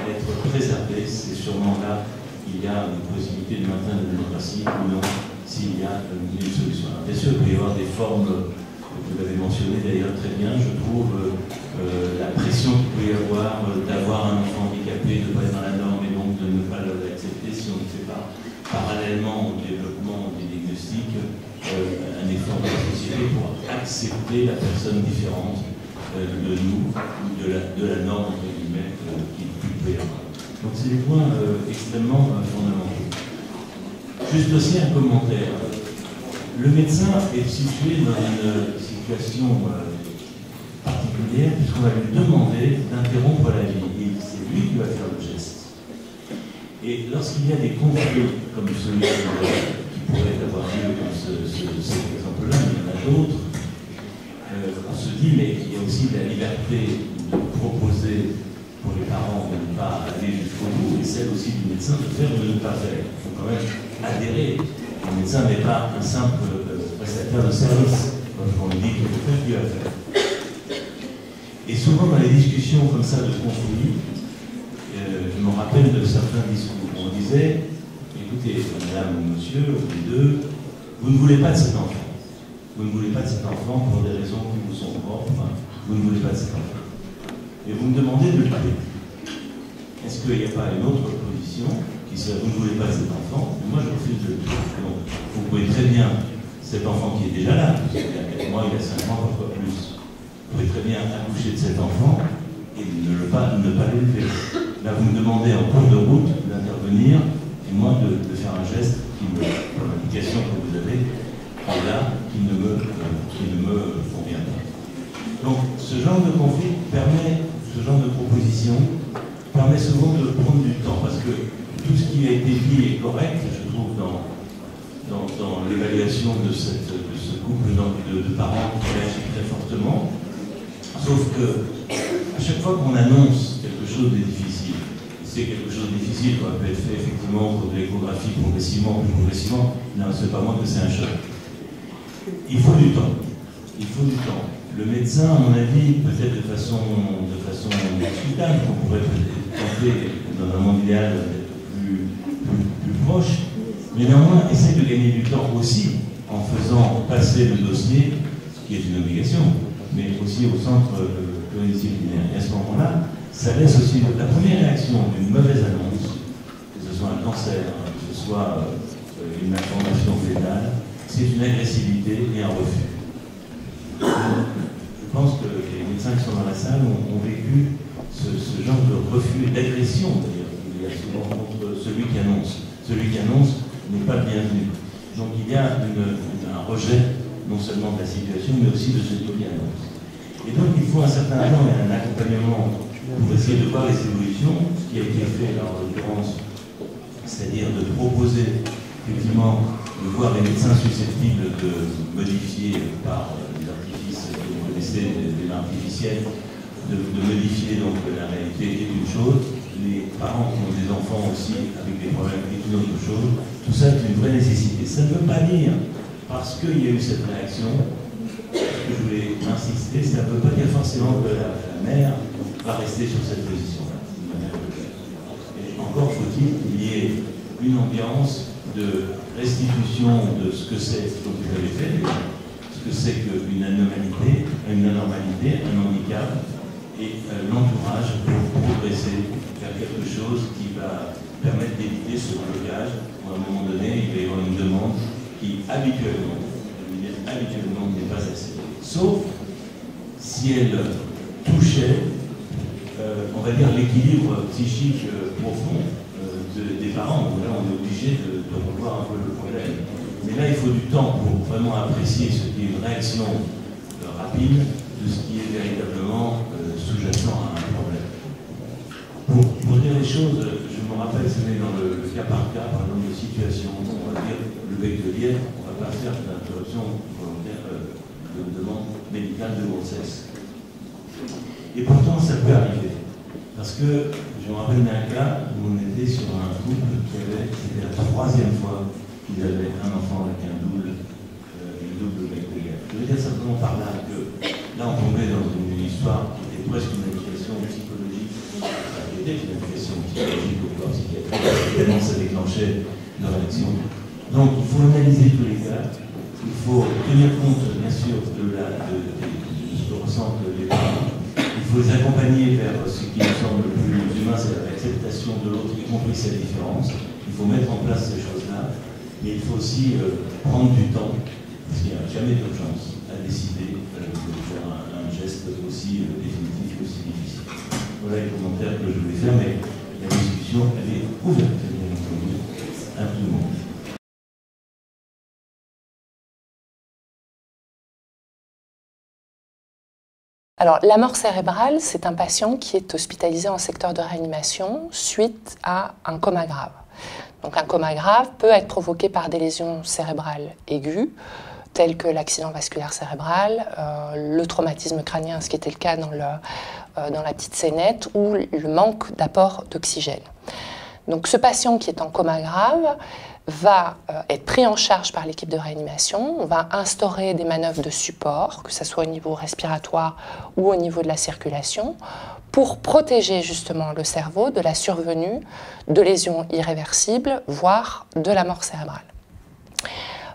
être préservé. C'est sûrement là qu'il y a une possibilité de maintien de la démocratie ou non, s'il y a une solution. Alors, bien sûr, il peut y avoir des formes, vous l'avez mentionné d'ailleurs très bien, je trouve la pression qu'il peut y avoir d'avoir un enfant handicapé, de ne pas être dans la norme et donc de ne pas l'accepter si on ne fait pas parallèlement au développement des diagnostics un effort de la société pour accepter la personne différente de nous, ou de la norme, entre guillemets, qu'il peut y avoir. Donc c'est des points extrêmement fondamentaux. Juste aussi un commentaire. Le médecin est situé dans une situation particulière puisqu'on va lui demander d'interrompre la vie. Et c'est lui qui va faire le geste. Et lorsqu'il y a des conflits comme celui qui pourrait avoir lieu dans cet exemple-là, mais il y en a d'autres, on se dit, mais il y a aussi la liberté de proposer pour les parents de ne pas aller jusqu'au bout, et celle aussi du médecin de faire ou de ne pas faire. Il faut quand même adhérer. Le médecin n'est pas un simple prestataire de service. Quand on lui dit qu'il faut faire, il va faire. Et souvent dans les discussions comme ça de conflit, je me rappelle de certains discours. On disait, écoutez, madame ou monsieur, les deux, vous ne voulez pas de cet enfant. Vous ne voulez pas de cet enfant pour des raisons qui vous sont propres. Vous ne voulez pas de cet enfant. Et vous me demandez de le tuer. Est-ce qu'il n'y a pas une autre position qui serait vous ne voulez pas de cet enfant, mais moi je refuse de le tuer. Donc, vous pouvez très bien, cet enfant qui est déjà là, il y a 4 mois, il y a 5 mois, parfois plus, vous pouvez très bien accoucher de cet enfant et ne pas l'élever. Là, vous me demandez en cours de route d'intervenir et moi de faire un geste qui me, pour l'indication que vous avez, est là, qui ne me convient pas. Donc, ce genre de conflit permet, ce genre de proposition permet souvent de prendre du temps, parce que tout ce qui a été dit est correct, je trouve, dans l'évaluation de ce couple de parents qui réagit très fortement, sauf que à chaque fois qu'on annonce quelque chose de difficile, c'est quelque chose de difficile qui peut être fait effectivement pour de l'échographie progressivement, plus progressivement, il n'en reste pas moins que c'est un choc. Il faut du temps. Il faut du temps. Le médecin, à mon avis, peut-être de façon discutable, qu'on pourrait peut-être tenter dans un monde idéal plus proche, mais néanmoins essayer de gagner du temps aussi en faisant passer le dossier, ce qui est une obligation, mais aussi au centre pluridisciplinaire. Et à ce moment-là, ça laisse aussi la première réaction d'une mauvaise annonce, que ce soit un cancer, que ce soit une malformation fétale, c'est une agressivité et un refus. Je pense que les médecins qui sont dans la salle ont vécu ce genre de refus et d'agression, d'ailleurs, qu'il y a souvent contre celui qui annonce. Celui qui annonce n'est pas le bienvenu. Donc il y a un rejet, non seulement de la situation, mais aussi de celui qui annonce. Et donc il faut un certain temps et un accompagnement pour essayer de voir les évolutions, ce qui a été fait en l'occurrence, c'est-à-dire de proposer effectivement de voir les médecins susceptibles de modifier par des artifices, vous connaissez des mains artificielles, de modifier donc la réalité est une chose, les parents qui ont des enfants aussi avec des problèmes est une autre chose, tout ça est une vraie nécessité. Ça ne veut pas dire, parce qu'il y a eu cette réaction, que je voulais insister, ça ne veut pas dire forcément que la mère va rester sur cette position-là. Et encore faut-il qu'il y ait une ambiance de restitution de ce que c'est ce que vous avez fait, ce que c'est qu'une anormalité, un handicap, et l'entourage pour progresser vers quelque chose qui va permettre d'éviter ce blocage où à un moment donné, il va y avoir une demande qui habituellement n'est pas assez. Sauf si elle touchait, on va dire, l'équilibre psychique profond des parents. Donc là, on est obligé de revoir un peu le problème. Mais là, il faut du temps pour vraiment apprécier ce qui est une réaction rapide de ce qui est véritablement sous-jacent à un problème. Pour dire les choses, je me rappelle, c'était dans le cas par cas, par exemple, de situation, on va dire le bec de lièvre, on ne va pas faire d'interruption volontaire de demande médicale de grossesse. Et pourtant, ça peut arriver. Parce que je me rappelle d'un cas où on était sur un couple qui avait, c'était la 3e fois qu'ils avaient un enfant avec un double bec de lièvre. Je veux dire simplement par là que là, on tombait dans une histoire qui était presque une application psychologique, qui était une application psychologique au corps psychiatrique, tellement ça déclenchait une réaction. Donc, il faut analyser tous les cas, il faut tenir compte, bien sûr, de ce que ressentent les parents. Il faut les accompagner vers ce qui nous semble le plus humain, c'est l'acceptation de l'autre, y compris sa différence. Il faut mettre en place ces choses-là, mais il faut aussi prendre du temps, parce qu'il n'y a jamais d'urgence à décider de faire un geste aussi définitif, aussi difficile. Voilà les commentaires que je voulais faire, mais la discussion, elle est ouverte, bien entendu, à tout le monde. Alors, la mort cérébrale, c'est un patient qui est hospitalisé en secteur de réanimation suite à un coma grave. Donc, un coma grave peut être provoqué par des lésions cérébrales aiguës, telles que l'accident vasculaire cérébral, le traumatisme crânien, ce qui était le cas dans la petite scénette, ou le manque d'apport d'oxygène. Donc, ce patient qui est en coma grave va être pris en charge par l'équipe de réanimation. On va instaurer des manœuvres de support, que ce soit au niveau respiratoire ou au niveau de la circulation, pour protéger justement le cerveau de la survenue de lésions irréversibles, voire de la mort cérébrale.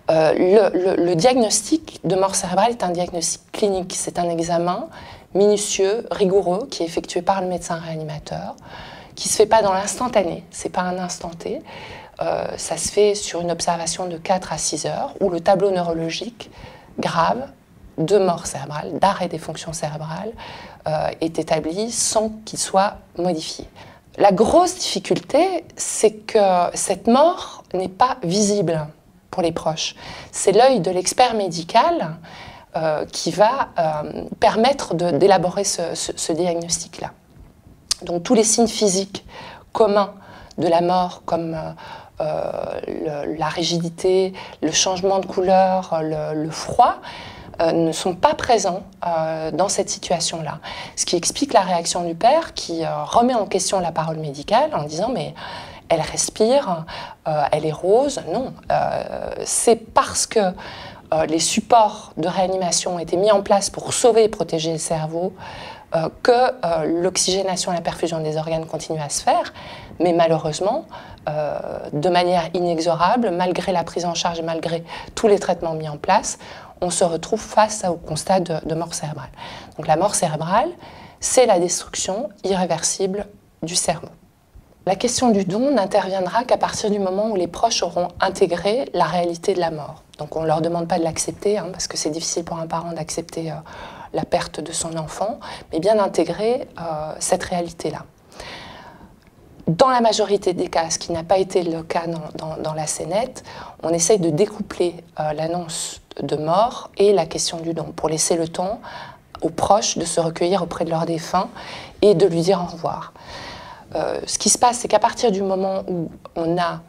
Le diagnostic de mort cérébrale est un diagnostic clinique. C'est un examen minutieux, rigoureux, qui est effectué par le médecin réanimateur, qui ne se fait pas dans l'instantané, ce n'est pas un instant T. Ça se fait sur une observation de 4 à 6 heures où le tableau neurologique grave de mort cérébrale, d'arrêt des fonctions cérébrales, est établi sans qu'il soit modifié. La grosse difficulté, c'est que cette mort n'est pas visible pour les proches. C'est l'œil de l'expert médical qui va permettre d'élaborer ce diagnostic-là. Donc tous les signes physiques communs de la mort, comme la rigidité, le changement de couleur, le froid, ne sont pas présents dans cette situation-là. Ce qui explique la réaction du père qui remet en question la parole médicale en disant « mais elle respire, elle est rose ». Non, c'est parce que les supports de réanimation ont été mis en place pour sauver et protéger le cerveau que l'oxygénation et la perfusion des organes continuent à se faire, mais malheureusement, de manière inexorable, malgré la prise en charge et malgré tous les traitements mis en place, on se retrouve face au constat de mort cérébrale. Donc la mort cérébrale, c'est la destruction irréversible du cerveau. La question du don n'interviendra qu'à partir du moment où les proches auront intégré la réalité de la mort. Donc on ne leur demande pas de l'accepter, hein, parce que c'est difficile pour un parent d'accepter la perte de son enfant, mais bien d'intégrer cette réalité-là. Dans la majorité des cas, ce qui n'a pas été le cas dans la scénette, on essaye de découpler l'annonce de mort et la question du don, pour laisser le temps aux proches de se recueillir auprès de leur défunt et de lui dire au revoir. Ce qui se passe, c'est qu'à partir du moment où on a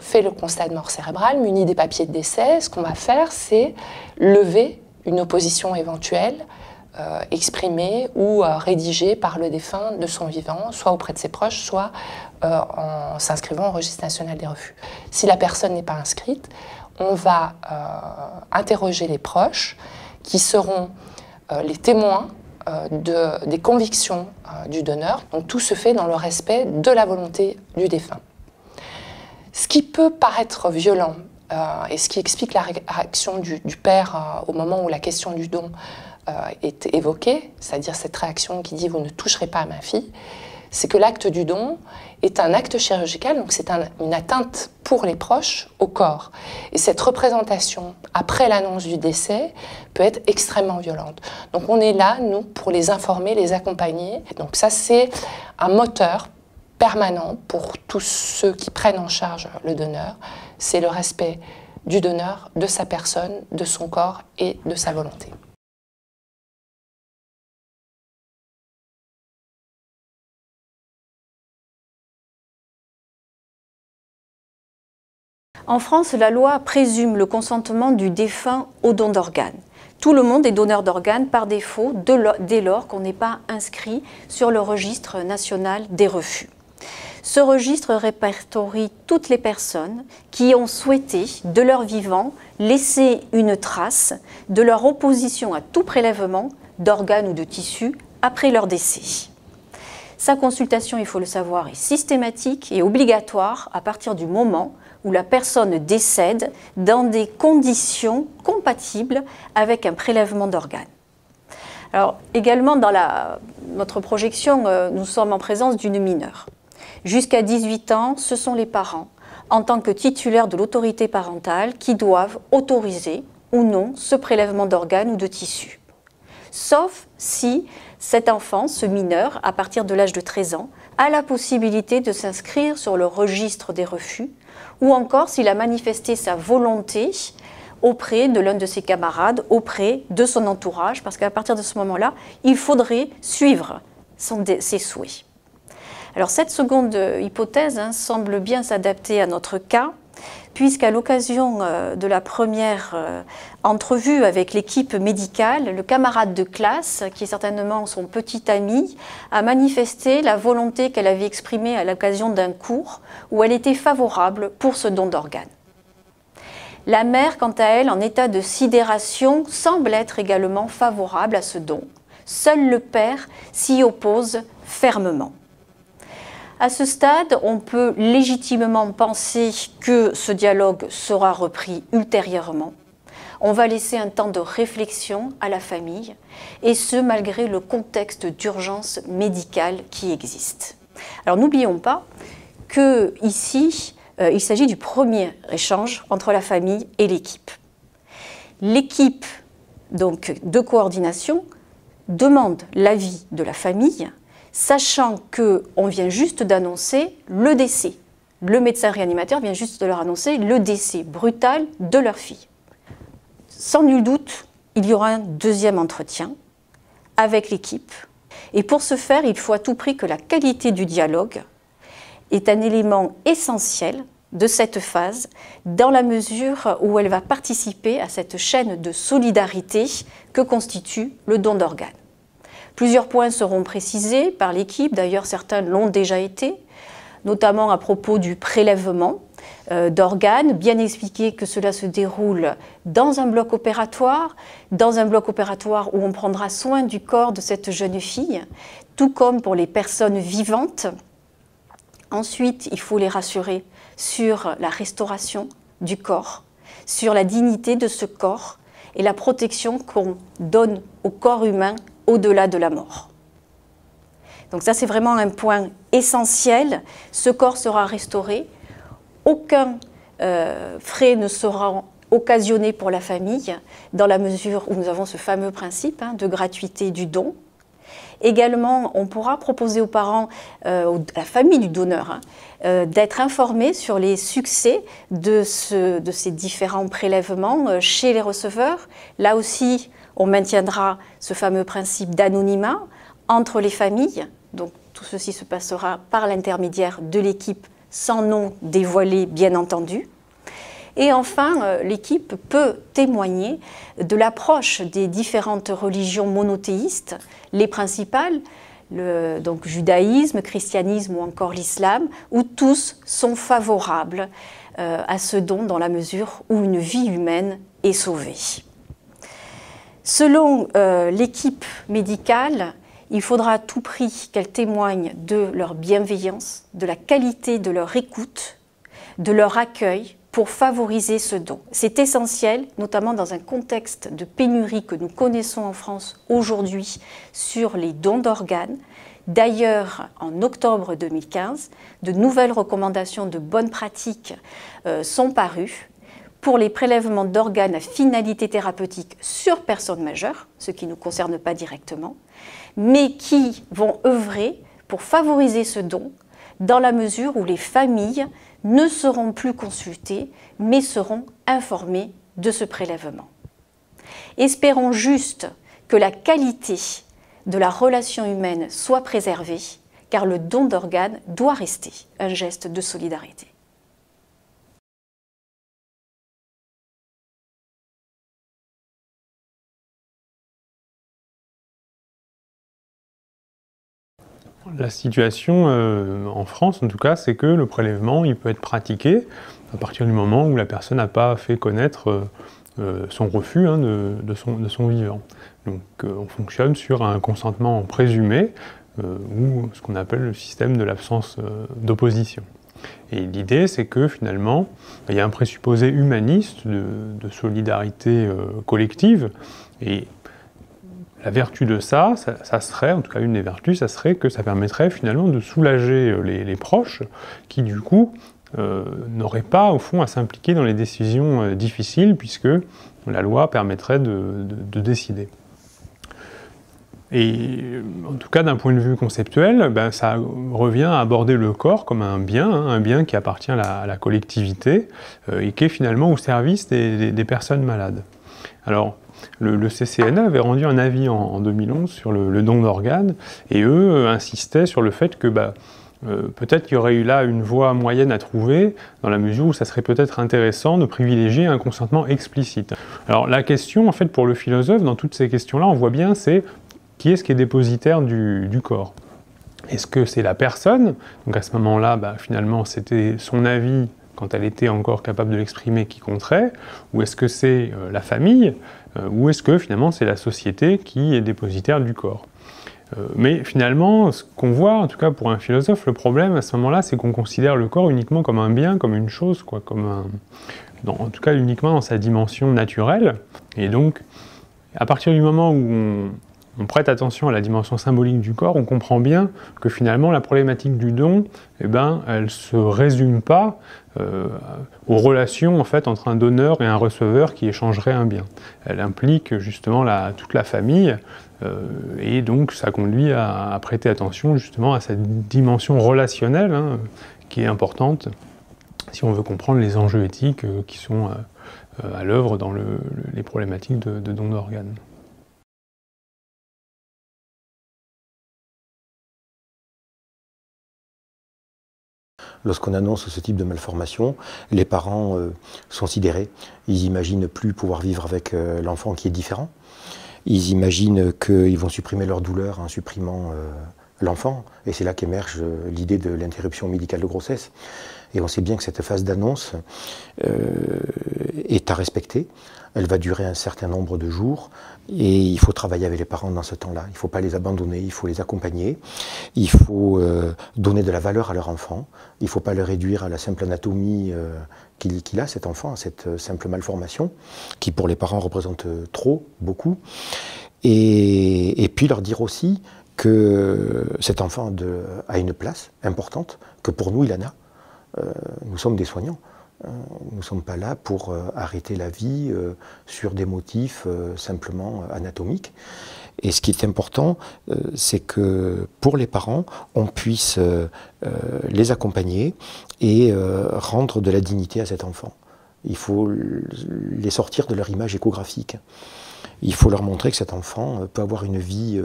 fait le constat de mort cérébrale, muni des papiers de décès, ce qu'on va faire, c'est lever une opposition éventuelle, exprimée ou rédigée par le défunt de son vivant, soit auprès de ses proches, soit en s'inscrivant au registre national des refus. Si la personne n'est pas inscrite, on va interroger les proches qui seront les témoins des convictions du donneur. Donc tout se fait dans le respect de la volonté du défunt. Ce qui peut paraître violent et ce qui explique la réaction du père au moment où la question du don est évoquée, c'est-à-dire cette réaction qui dit « vous ne toucherez pas à ma fille », c'est que l'acte du don est un acte chirurgical, donc c'est une atteinte pour les proches au corps. Et cette représentation, après l'annonce du décès, peut être extrêmement violente. Donc on est là, nous, pour les informer, les accompagner. Donc ça, c'est un moteur permanent pour tous ceux qui prennent en charge le donneur. C'est le respect du donneur, de sa personne, de son corps et de sa volonté. En France, la loi présume le consentement du défunt au don d'organes. Tout le monde est donneur d'organes par défaut dès lors qu'on n'est pas inscrit sur le registre national des refus. Ce registre répertorie toutes les personnes qui ont souhaité, de leur vivant, laisser une trace de leur opposition à tout prélèvement d'organes ou de tissus après leur décès. Sa consultation, il faut le savoir, est systématique et obligatoire à partir du moment où la personne décède dans des conditions compatibles avec un prélèvement d'organes. Alors, également, dans notre projection, nous sommes en présence d'une mineure. Jusqu'à 18 ans, ce sont les parents, en tant que titulaires de l'autorité parentale, qui doivent autoriser ou non ce prélèvement d'organes ou de tissus. Sauf si cet enfant, ce mineur, à partir de l'âge de 13 ans, a la possibilité de s'inscrire sur le registre des refus, ou encore s'il a manifesté sa volonté auprès de l'un de ses camarades, auprès de son entourage, parce qu'à partir de ce moment-là, il faudrait suivre ses souhaits. Alors cette seconde hypothèse semble bien s'adapter à notre cas, puisqu'à l'occasion de la première entrevue avec l'équipe médicale, le camarade de classe, qui est certainement son petit ami, a manifesté la volonté qu'elle avait exprimée à l'occasion d'un cours où elle était favorable pour ce don d'organes. La mère, quant à elle, en état de sidération, semble être également favorable à ce don. Seul le père s'y oppose fermement. À ce stade, on peut légitimement penser que ce dialogue sera repris ultérieurement. On va laisser un temps de réflexion à la famille, et ce, malgré le contexte d'urgence médicale qui existe. Alors n'oublions pas qu'ici, il s'agit du premier échange entre la famille et l'équipe. L'équipe donc, de coordination demande l'avis de la famille, sachant qu'on vient juste d'annoncer le décès. Le médecin réanimateur vient juste de leur annoncer le décès brutal de leur fille. Sans nul doute, il y aura un deuxième entretien avec l'équipe. Et pour ce faire, il faut à tout prix que la qualité du dialogue est un élément essentiel de cette phase, dans la mesure où elle va participer à cette chaîne de solidarité que constitue le don d'organes. Plusieurs points seront précisés par l'équipe, d'ailleurs certains l'ont déjà été, notamment à propos du prélèvement d'organes, bien expliquer que cela se déroule dans un bloc opératoire où on prendra soin du corps de cette jeune fille, tout comme pour les personnes vivantes. Ensuite, il faut les rassurer sur la restauration du corps, sur la dignité de ce corps et la protection qu'on donne au corps humain au-delà de la mort. Donc ça, c'est vraiment un point essentiel. Ce corps sera restauré. Aucun frais ne sera occasionné pour la famille, dans la mesure où nous avons ce fameux principe de gratuité du don. Également, on pourra proposer aux parents, à la famille du donneur, d'être informés sur les succès de ces différents prélèvements chez les receveurs. Là aussi, on maintiendra ce fameux principe d'anonymat entre les familles. Donc tout ceci se passera par l'intermédiaire de l'équipe, sans nom dévoilé bien entendu. Et enfin, l'équipe peut témoigner de l'approche des différentes religions monothéistes, les principales, donc judaïsme, christianisme ou encore l'islam, où tous sont favorables à ce don dans la mesure où une vie humaine est sauvée. Selon l'équipe médicale, il faudra à tout prix qu'elle témoigne de leur bienveillance, de la qualité de leur écoute, de leur accueil, pour favoriser ce don. C'est essentiel, notamment dans un contexte de pénurie que nous connaissons en France aujourd'hui sur les dons d'organes. D'ailleurs, en octobre 2015, de nouvelles recommandations de bonnes pratiques sont parues pour les prélèvements d'organes à finalité thérapeutique sur personnes majeures, ce qui ne nous concerne pas directement, mais qui vont œuvrer pour favoriser ce don dans la mesure où les familles ne seront plus consultés, mais seront informés de ce prélèvement. Espérons juste que la qualité de la relation humaine soit préservée, car le don d'organes doit rester un geste de solidarité. La situation en France, en tout cas, c'est que le prélèvement, il peut être pratiqué à partir du moment où la personne n'a pas fait connaître son refus de son vivant. Donc on fonctionne sur un consentement présumé, ou ce qu'on appelle le système de l'absence d'opposition. Et l'idée, c'est que finalement, il y a un présupposé humaniste de solidarité collective, et la vertu de ça serait, en tout cas une des vertus, ça serait que ça permettrait finalement de soulager les proches qui du coup n'auraient pas au fond à s'impliquer dans les décisions difficiles puisque la loi permettrait de décider. Et en tout cas d'un point de vue conceptuel, ça revient à aborder le corps comme un bien qui appartient à la collectivité et qui est finalement au service des personnes malades. Alors, le CCNE avait rendu un avis en 2011 sur le don d'organes, et eux insistaient sur le fait que peut-être qu'il y aurait eu là une voie moyenne à trouver, dans la mesure où ça serait peut-être intéressant de privilégier un consentement explicite. Alors la question, en fait, pour le philosophe, dans toutes ces questions-là, on voit bien, c'est qui est-ce qui est dépositaire du corps? Est-ce que c'est la personne? Donc à ce moment-là, finalement, c'était son avis, quand elle était encore capable de l'exprimer, qui compterait? Ou est-ce que c'est la famille? Ou est-ce que finalement c'est la société qui est dépositaire du corps? Mais finalement, ce qu'on voit, en tout cas pour un philosophe, le problème à ce moment-là, c'est qu'on considère le corps uniquement comme un bien, comme une chose, en tout cas uniquement dans sa dimension naturelle. Et donc, à partir du moment où on prête attention à la dimension symbolique du corps, on comprend bien que finalement la problématique du don, elle ne se résume pas aux relations en fait, entre un donneur et un receveur qui échangerait un bien. Elle implique justement toute la famille et donc ça conduit à prêter attention justement à cette dimension relationnelle qui est importante si on veut comprendre les enjeux éthiques qui sont à l'œuvre dans les problématiques de don d'organes. Lorsqu'on annonce ce type de malformation, les parents sont sidérés. Ils imaginent plus pouvoir vivre avec l'enfant qui est différent. Ils imaginent qu'ils vont supprimer leur douleur en supprimant l'enfant. Et c'est là qu'émerge l'idée de l'interruption médicale de grossesse. Et on sait bien que cette phase d'annonce est à respecter. Elle va durer un certain nombre de jours et il faut travailler avec les parents dans ce temps-là. Il ne faut pas les abandonner, il faut les accompagner. Il faut donner de la valeur à leur enfant. Il ne faut pas le réduire à la simple anatomie qu'il a, cet enfant, à cette simple malformation, qui pour les parents représente beaucoup. Et puis leur dire aussi que cet enfant a une place importante, que pour nous il en a. Nous sommes des soignants. Nous ne sommes pas là pour arrêter la vie sur des motifs simplement anatomiques. Et ce qui est important, c'est que pour les parents, on puisse les accompagner et rendre de la dignité à cet enfant. Il faut les sortir de leur image échographique. Il faut leur montrer que cet enfant peut avoir une vie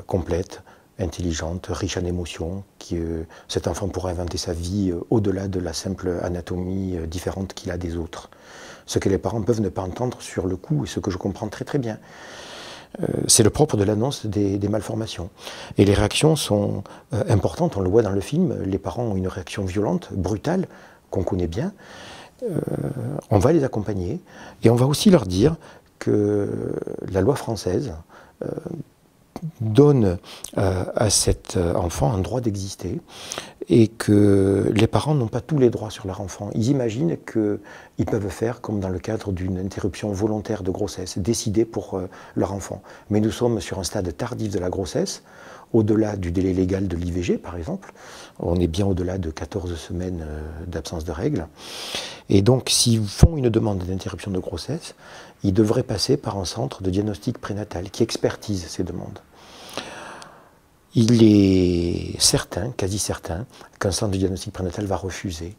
complète, intelligente, riche en émotions, que cet enfant pourra inventer sa vie au-delà de la simple anatomie différente qu'il a des autres. Ce que les parents peuvent ne pas entendre sur le coup, et ce que je comprends très très bien. C'est le propre de l'annonce des malformations. Et les réactions sont importantes, on le voit dans le film, les parents ont une réaction violente, brutale, qu'on connaît bien. On va les accompagner, et on va aussi leur dire que la loi française donne à cet enfant un droit d'exister et que les parents n'ont pas tous les droits sur leur enfant. Ils imaginent qu'ils peuvent faire comme dans le cadre d'une interruption volontaire de grossesse, décider pour leur enfant. Mais nous sommes sur un stade tardif de la grossesse, au-delà du délai légal de l'IVG par exemple. On est bien au-delà de 14 semaines d'absence de règles. Et donc s'ils font une demande d'interruption de grossesse, ils devraient passer par un centre de diagnostic prénatal qui expertise ces demandes. Il est certain, quasi certain, qu'un centre de diagnostic prénatal va refuser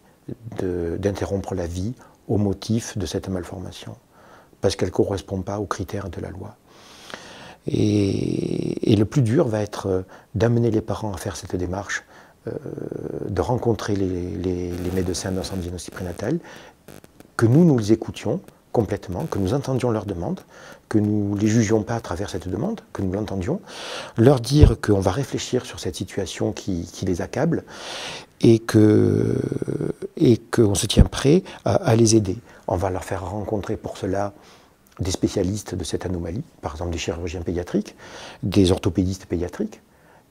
d'interrompre la vie au motif de cette malformation, parce qu'elle ne correspond pas aux critères de la loi. Et le plus dur va être d'amener les parents à faire cette démarche, de rencontrer les médecins d'un centre de diagnostic prénatal, que nous les écoutions complètement, que nous entendions leurs demandes, que nous ne les jugions pas à travers cette demande, que nous l'entendions, leur dire qu'on va réfléchir sur cette situation qui les accable et qu'on se tient prêt à les aider. On va leur faire rencontrer pour cela des spécialistes de cette anomalie, par exemple des chirurgiens pédiatriques, des orthopédistes pédiatriques,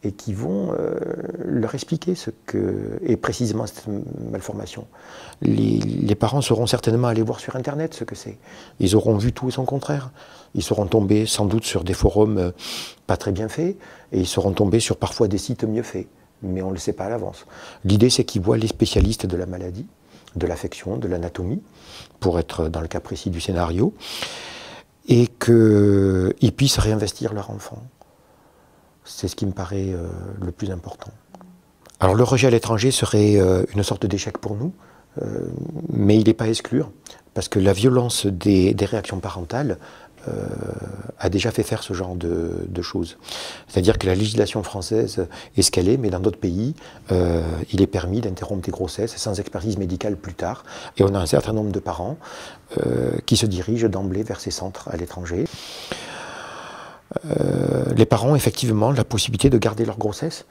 et qui vont leur expliquer ce qu'est précisément cette malformation. Les parents seront certainement allés voir sur Internet ce que c'est. Ils auront vu tout et son contraire. Ils seront tombés sans doute sur des forums pas très bien faits, et ils seront tombés sur parfois des sites mieux faits, mais on ne le sait pas à l'avance. L'idée, c'est qu'ils voient les spécialistes de la maladie, de l'affection, de l'anatomie, pour être dans le cas précis du scénario, et qu'ils puissent réinvestir leur enfant. C'est ce qui me paraît le plus important. Alors le rejet à l'étranger serait une sorte d'échec pour nous, mais il n'est pas à exclure, parce que la violence des réactions parentales a déjà fait faire ce genre de choses. C'est-à-dire que la législation française est ce qu'elle est, mais dans d'autres pays, il est permis d'interrompre des grossesses sans expertise médicale plus tard. Et on a un certain nombre de parents qui se dirigent d'emblée vers ces centres à l'étranger. Les parents ont effectivement la possibilité de garder leur grossesse.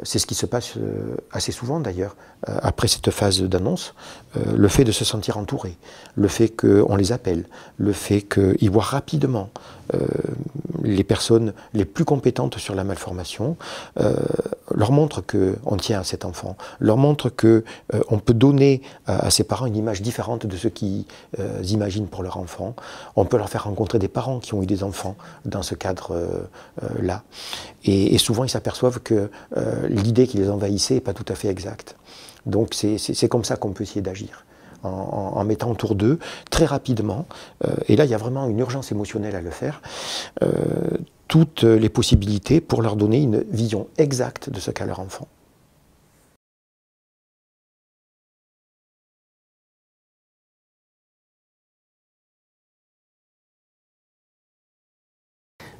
C'est ce qui se passe assez souvent d'ailleurs, après cette phase d'annonce, le fait de se sentir entouré, le fait qu'on les appelle, le fait qu'ils voient rapidement les personnes les plus compétentes sur la malformation, leur montre qu'on tient à cet enfant, leur montre qu'on peut donner à ses parents une image différente de ce qu'ils imaginent pour leur enfant. On peut leur faire rencontrer des parents qui ont eu des enfants dans ce cadre-là. Et souvent ils s'aperçoivent que l'idée qui les envahissait n'est pas tout à fait exacte. Donc c'est comme ça qu'on peut essayer d'agir, en mettant autour d'eux très rapidement, et là il y a vraiment une urgence émotionnelle à le faire, toutes les possibilités pour leur donner une vision exacte de ce qu'a leur enfant.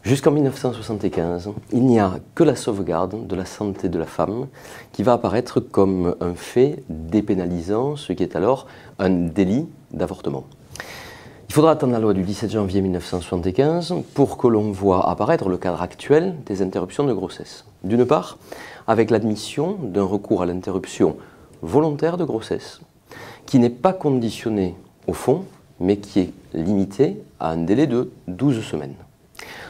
Jusqu'en 1975, il n'y a que la sauvegarde de la santé de la femme qui va apparaître comme un fait dépénalisant, ce qui est alors un délit d'avortement. Il faudra attendre la loi du 17 janvier 1975 pour que l'on voit apparaître le cadre actuel des interruptions de grossesse. D'une part, avec l'admission d'un recours à l'interruption volontaire de grossesse, qui n'est pas conditionné au fond, mais qui est limité à un délai de 12 semaines.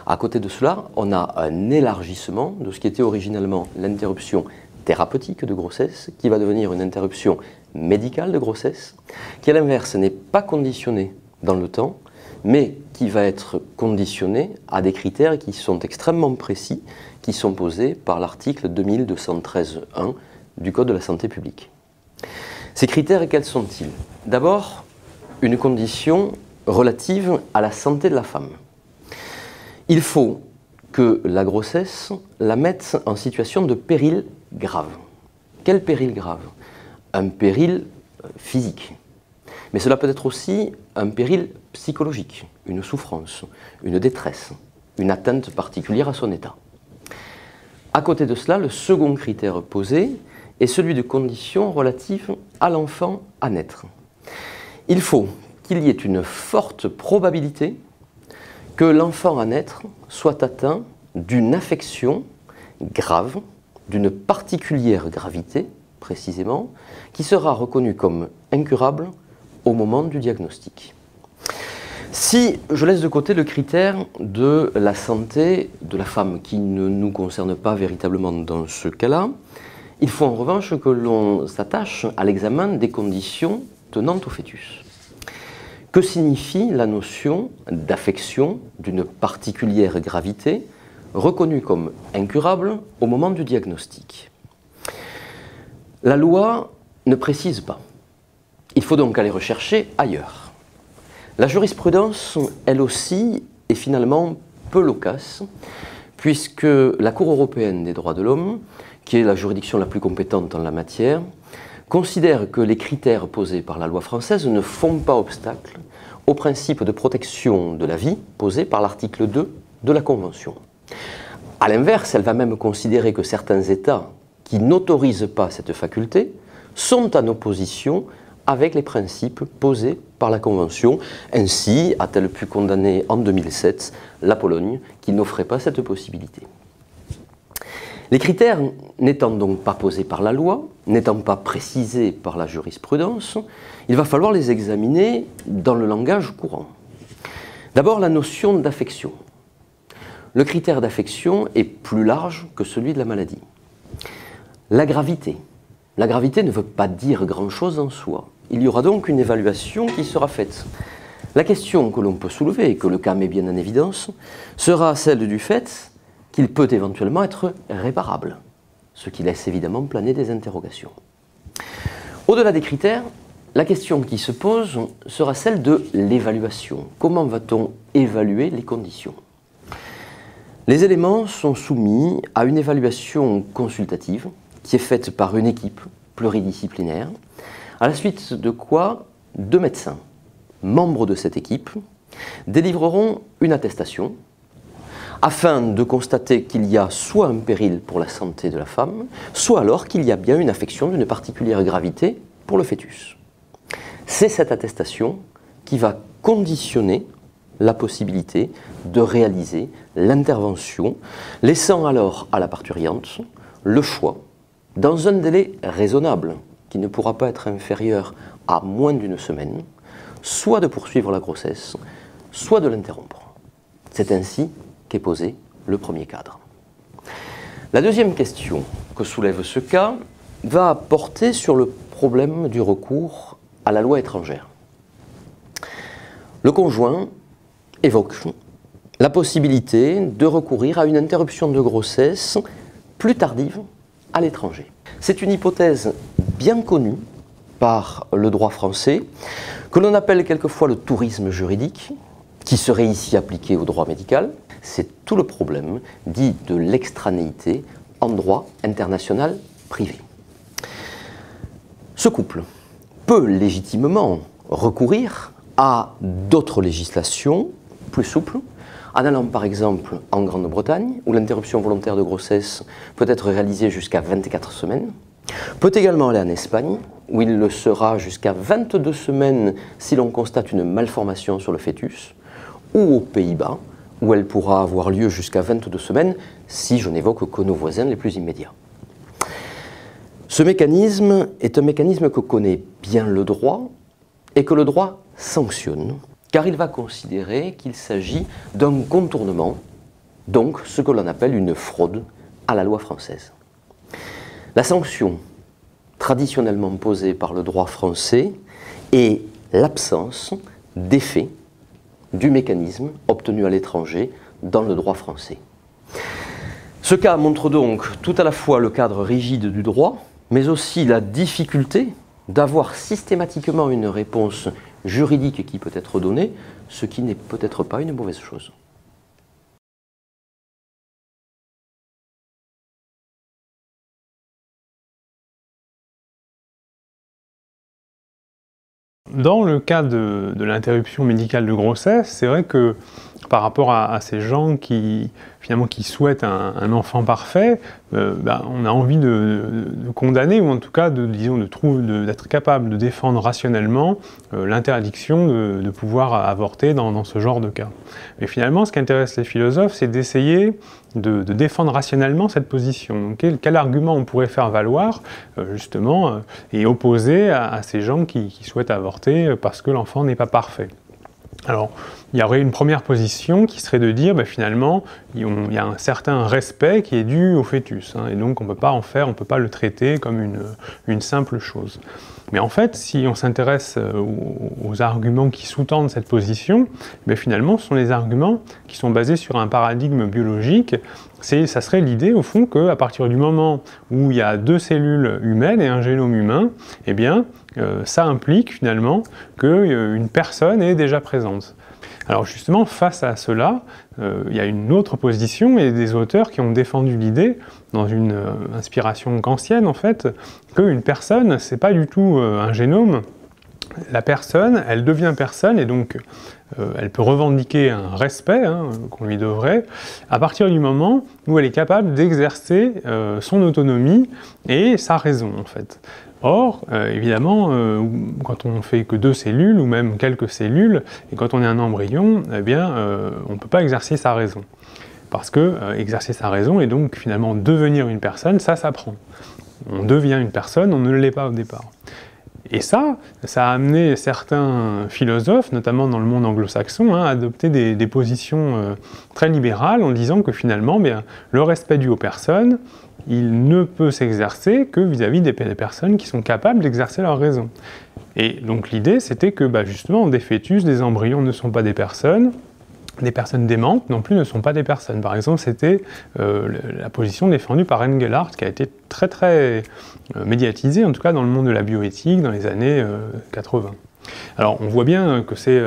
À côté de cela, on a un élargissement de ce qui était originellement l'interruption thérapeutique de grossesse, qui va devenir une interruption médicale de grossesse, qui à l'inverse n'est pas conditionnée dans le temps, mais qui va être conditionné à des critères qui sont extrêmement précis, qui sont posés par l'article 2213.1 du Code de la santé publique. Ces critères, quels sont-ils? D'abord, une condition relative à la santé de la femme. Il faut que la grossesse la mette en situation de péril grave. Quel péril grave? Un péril physique. Mais cela peut être aussi un péril psychologique, une souffrance, une détresse, une atteinte particulière à son état. À côté de cela, le second critère posé est celui de conditions relatives à l'enfant à naître. Il faut qu'il y ait une forte probabilité que l'enfant à naître soit atteint d'une affection grave, d'une particulière gravité, précisément, qui sera reconnue comme incurable au moment du diagnostic. Si je laisse de côté le critère de la santé de la femme, qui ne nous concerne pas véritablement dans ce cas-là, il faut en revanche que l'on s'attache à l'examen des conditions tenant au fœtus. Que signifie la notion d'affection d'une particulière gravité reconnue comme incurable au moment du diagnostic? La loi ne précise pas. Il faut donc aller rechercher ailleurs. La jurisprudence, elle aussi, est finalement peu loquace, puisque la Cour européenne des droits de l'homme, qui est la juridiction la plus compétente en la matière, considère que les critères posés par la loi française ne font pas obstacle au principe de protection de la vie posé par l'article 2 de la Convention. A l'inverse, elle va même considérer que certains États qui n'autorisent pas cette faculté sont en opposition avec les principes posés par la Convention. Ainsi a-t-elle pu condamner en 2007 la Pologne qui n'offrait pas cette possibilité. Les critères n'étant donc pas posés par la loi, n'étant pas précisés par la jurisprudence, il va falloir les examiner dans le langage courant. D'abord, la notion d'affection. Le critère d'affection est plus large que celui de la maladie. La gravité. La gravité ne veut pas dire grand-chose en soi. Il y aura donc une évaluation qui sera faite. La question que l'on peut soulever, et que le cas met bien en évidence, sera celle du fait qu'il peut éventuellement être réparable, ce qui laisse évidemment planer des interrogations. Au-delà des critères, la question qui se pose sera celle de l'évaluation. Comment va-t-on évaluer les conditions? Les éléments sont soumis à une évaluation consultative qui est faite par une équipe pluridisciplinaire, à la suite de quoi 2 médecins, membres de cette équipe, délivreront une attestation afin de constater qu'il y a soit un péril pour la santé de la femme, soit alors qu'il y a bien une affection d'une particulière gravité pour le fœtus. C'est cette attestation qui va conditionner la possibilité de réaliser l'intervention, laissant alors à la parturiente le choix, dans un délai raisonnable, qui ne pourra pas être inférieur à moins d'1 semaine, soit de poursuivre la grossesse, soit de l'interrompre. C'est ainsi qu'est posé le premier cadre. La deuxième question que soulève ce cas va porter sur le problème du recours à la loi étrangère. Le conjoint évoque la possibilité de recourir à une interruption de grossesse plus tardive à l'étranger. C'est une hypothèse bien connue par le droit français, que l'on appelle quelquefois le tourisme juridique, qui serait ici appliqué au droit médical. C'est tout le problème dit de l'extranéité en droit international privé. Ce couple peut légitimement recourir à d'autres législations plus souples, en allant par exemple en Grande-Bretagne, où l'interruption volontaire de grossesse peut être réalisée jusqu'à 24 semaines, peut également aller en Espagne, où il le sera jusqu'à 22 semaines si l'on constate une malformation sur le fœtus, ou aux Pays-Bas, où elle pourra avoir lieu jusqu'à 22 semaines, si je n'évoque que nos voisins les plus immédiats. Ce mécanisme est un mécanisme que connaît bien le droit et que le droit sanctionne, car il va considérer qu'il s'agit d'un contournement, donc ce que l'on appelle une fraude à la loi française. La sanction traditionnellement posée par le droit français est l'absence d'effet du mécanisme obtenu à l'étranger dans le droit français. Ce cas montre donc tout à la fois le cadre rigide du droit, mais aussi la difficulté d'avoir systématiquement une réponse juridique qui peut être donnée, ce qui n'est peut-être pas une mauvaise chose. Dans le cas de l'interruption médicale de grossesse, c'est vrai que par rapport à ces gens qui souhaitent un enfant parfait, on a envie de condamner, ou en tout cas d'être capable de défendre rationnellement l'interdiction de pouvoir avorter dans ce genre de cas. Mais finalement, ce qui intéresse les philosophes, c'est d'essayer de défendre rationnellement cette position. Donc, quel argument on pourrait faire valoir, justement, et opposer à ces gens qui souhaitent avorter parce que l'enfant n'est pas parfait. Alors, il y aurait une première position qui serait de dire, finalement, il y a un certain respect qui est dû au fœtus, et donc on ne peut pas le traiter comme une simple chose. Mais en fait, si on s'intéresse aux arguments qui sous-tendent cette position, finalement, ce sont des arguments qui sont basés sur un paradigme biologique. Ça serait l'idée, au fond, qu'à partir du moment où il y a 2 cellules humaines et un génome humain, ça implique finalement qu'une personne est déjà présente. Alors justement, face à cela, il y a une autre position et des auteurs qui ont défendu l'idée, dans une inspiration kantienne en fait, qu'une personne, c'est pas du tout un génome. La personne, elle devient personne et donc elle peut revendiquer un respect qu'on lui devrait à partir du moment où elle est capable d'exercer son autonomie et sa raison en fait. Or, évidemment, quand on fait que 2 cellules, ou même quelques cellules, et quand on est un embryon, on ne peut pas exercer sa raison. Parce que exercer sa raison et donc finalement devenir une personne, ça s'apprend. On devient une personne, on ne l'est pas au départ. Et ça a amené certains philosophes, notamment dans le monde anglo-saxon, à adopter des positions très libérales en disant que finalement, le respect dû aux personnes, il ne peut s'exercer que vis-à-vis des personnes qui sont capables d'exercer leur raison. Et donc l'idée, c'était que justement, des fœtus, des embryons ne sont pas des personnes démentes non plus ne sont pas des personnes. Par exemple, c'était la position défendue par Engelhardt, qui a été très très médiatisée, en tout cas dans le monde de la bioéthique, dans les années 80. Alors on voit bien que c'est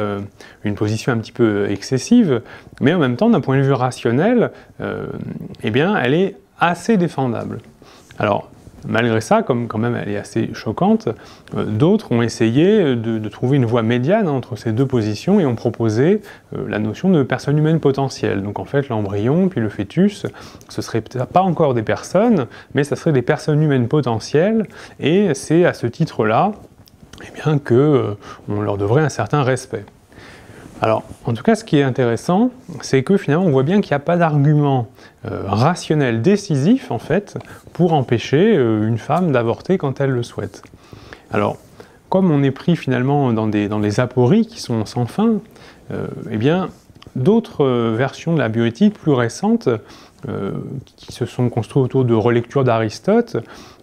une position un petit peu excessive, mais en même temps, d'un point de vue rationnel, elle est assez défendable. Alors, malgré ça, comme quand même elle est assez choquante, d'autres ont essayé de trouver une voie médiane entre ces 2 positions et ont proposé la notion de personne humaine potentielle. Donc en fait, l'embryon puis le fœtus, ce serait peut-être pas encore des personnes, mais ça serait des personnes humaines potentielles, et c'est à ce titre-là qu'on leur devrait un certain respect. Alors, en tout cas, ce qui est intéressant, c'est que finalement, on voit bien qu'il n'y a pas d'argument rationnel décisif, en fait, pour empêcher une femme d'avorter quand elle le souhaite. Alors, comme on est pris finalement dans des apories qui sont sans fin, d'autres versions de la bioéthique plus récentes, qui se sont construites autour de relectures d'Aristote,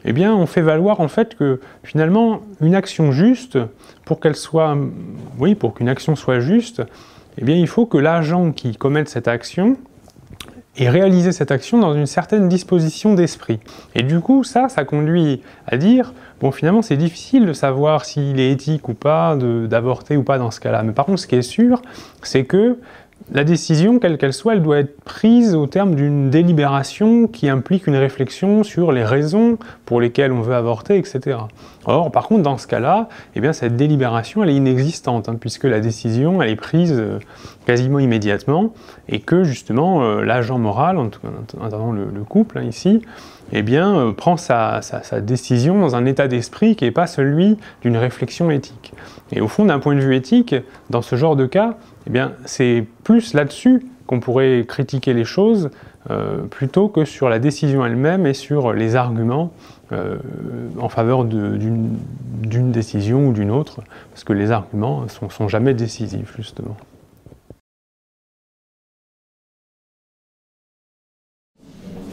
on fait valoir en fait que finalement une action juste, pour qu'une action soit juste, il faut que l'agent qui commette cette action ait réalisé cette action dans une certaine disposition d'esprit. Et du coup, ça conduit à dire, finalement c'est difficile de savoir s'il est éthique ou pas d'avorter ou pas dans ce cas-là. Mais par contre, ce qui est sûr, c'est que la décision, quelle qu'elle soit, elle doit être prise au terme d'une délibération qui implique une réflexion sur les raisons pour lesquelles on veut avorter, etc. Or, par contre, dans ce cas-là, cette délibération, elle est inexistante, puisque la décision, elle est prise quasiment immédiatement, et que, justement, l'agent moral, en attendant le couple, ici, prend sa décision dans un état d'esprit qui n'est pas celui d'une réflexion éthique. Et au fond, d'un point de vue éthique, dans ce genre de cas, c'est plus là-dessus qu'on pourrait critiquer les choses plutôt que sur la décision elle-même et sur les arguments en faveur d'une décision ou d'une autre, parce que les arguments ne sont jamais décisifs, justement.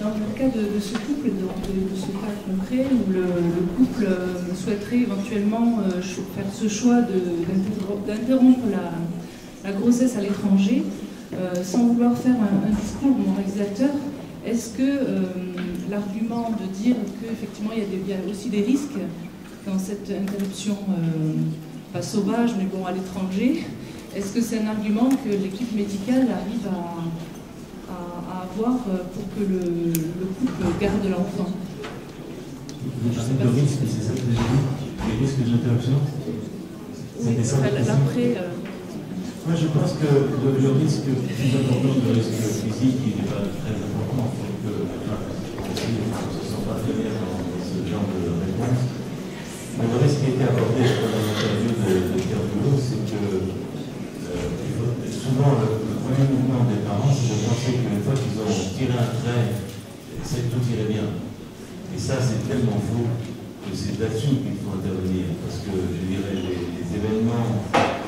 Dans le cas de ce couple, de ce cas concret, où le couple souhaiterait éventuellement faire ce choix d'interrompre la grossesse à l'étranger, sans vouloir faire un discours moralisateur, est-ce que l'argument de dire qu'effectivement il y a aussi des risques dans cette interruption, pas sauvage, mais bon, à l'étranger, est-ce que c'est un argument que l'équipe médicale arrive à avoir pour que le couple garde l'enfant? Le risque, c'est ça que j'ai dit? Les risques d'interruption? Oui, l'après. Moi, je pense que le risque plus important que le risque physique, il n'est pas très important. Donc, si on ne se sent pas très bien dans ce genre de réponse. Mais le risque qui a été abordé dans l'interview de Pierre Boulot, c'est que souvent le premier mouvement des parents, c'est de penser qu'une fois qu'ils ont tiré un trait, c'est que tout irait bien. Et ça, c'est tellement faux que c'est là-dessus qu'il faut intervenir. Parce que, je dirais, les événements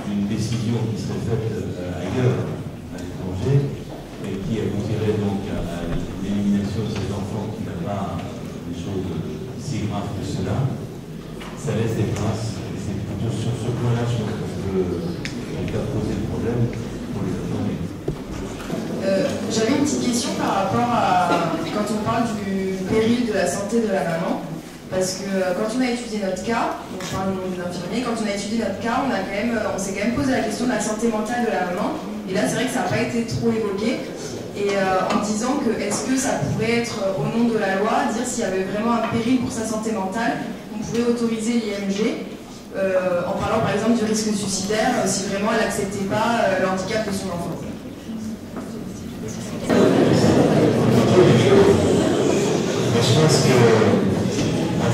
d'une décision qui serait faite ailleurs, à l'étranger, et qui aboutirait donc à l'élimination de ces enfants qui n'ont pas des choses si graves que cela, ça laisse des traces. Et c'est plutôt sur ce point-là, je pense qu'on peut poser le problème pour les attendre. J'avais une petite question par rapport à quand on parle du péril de la santé de la maman. Parce que quand on a étudié notre cas, donc je parle au nom d'une infirmière, quand on a étudié notre cas, on s'est quand même posé la question de la santé mentale de la maman. Et là, c'est vrai que ça n'a pas été trop évoqué. Et en disant que est-ce que ça pourrait être au nom de la loi, dire s'il y avait vraiment un péril pour sa santé mentale, on pouvait autoriser l'IMG, en parlant par exemple du risque suicidaire, si vraiment elle n'acceptait pas le handicap de son enfant. Je pense que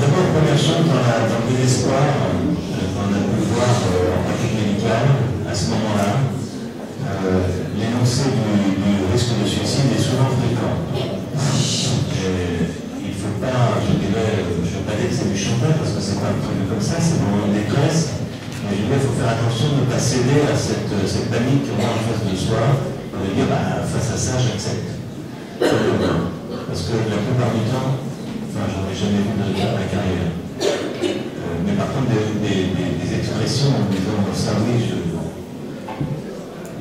d'abord, première chose, dans le désespoir, on a pu voir en pratique médicale, à ce moment-là, l'énoncé du risque de suicide est souvent fréquent. Il ne faut pas, je dirais, je ne veux pas dire que c'est du chantage, parce que c'est pas un truc comme ça, c'est vraiment une détresse, mais je dirais qu'il faut faire attention de ne pas céder à cette panique qu'on a en face de soi, de dire, face à ça, j'accepte. Parce que la plupart du temps, enfin, j'en ai jamais vu de ma carrière. Mais par contre, des expressions en disant ça, oui,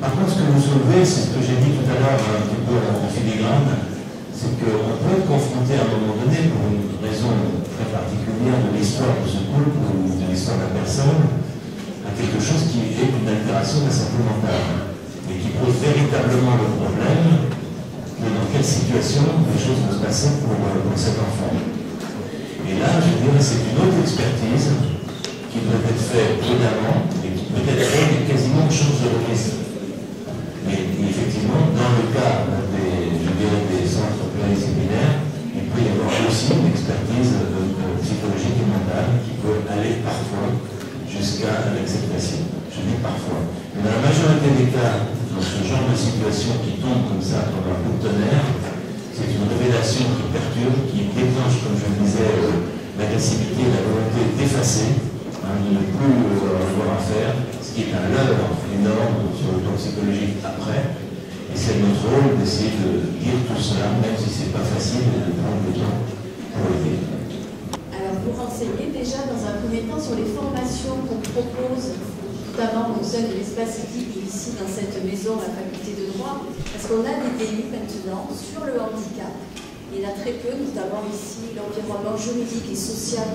Par contre, ce que vous soulevez, c'est ce que j'ai dit tout à l'heure, un petit peu en filigrane, c'est qu'on peut être confronté à un moment donné, pour une raison très particulière de l'histoire de ce couple ou de l'histoire de la personne, à quelque chose qui est une altération de la santé mentale, et qui pose véritablement le problème de dans quelle situation les choses vont se passer pour cet enfant. Et là, je dirais, c'est une autre expertise qui doit être faite prudemment et qui peut-être règle quasiment une chose de remise. Mais effectivement, dans le cas des centres pluridisciplinaires, il peut y avoir aussi une expertise psychologique et mentale qui peut aller parfois jusqu'à l'acceptation. Je dis parfois. Mais dans la majorité des cas, dans ce genre de situation qui tombe comme ça, comme un coup de tonnerre, c'est une révélation qui perturbe, qui déclenche, comme je le disais, l'agressivité et la volonté d'effacer, de ne plus avoir à faire, ce qui est un leurre énorme sur le plan psychologique après. Et c'est notre rôle d'essayer de dire tout cela, même si ce n'est pas facile, de prendre le temps pour aider. Alors, vous renseignez déjà dans un premier temps sur les formations qu'on propose, notamment au sein de l'espace éthique ici dans cette maison à la faculté de droit, parce qu'on a des DU maintenant sur le handicap. Il y en a très peu, notamment ici, l'environnement juridique et social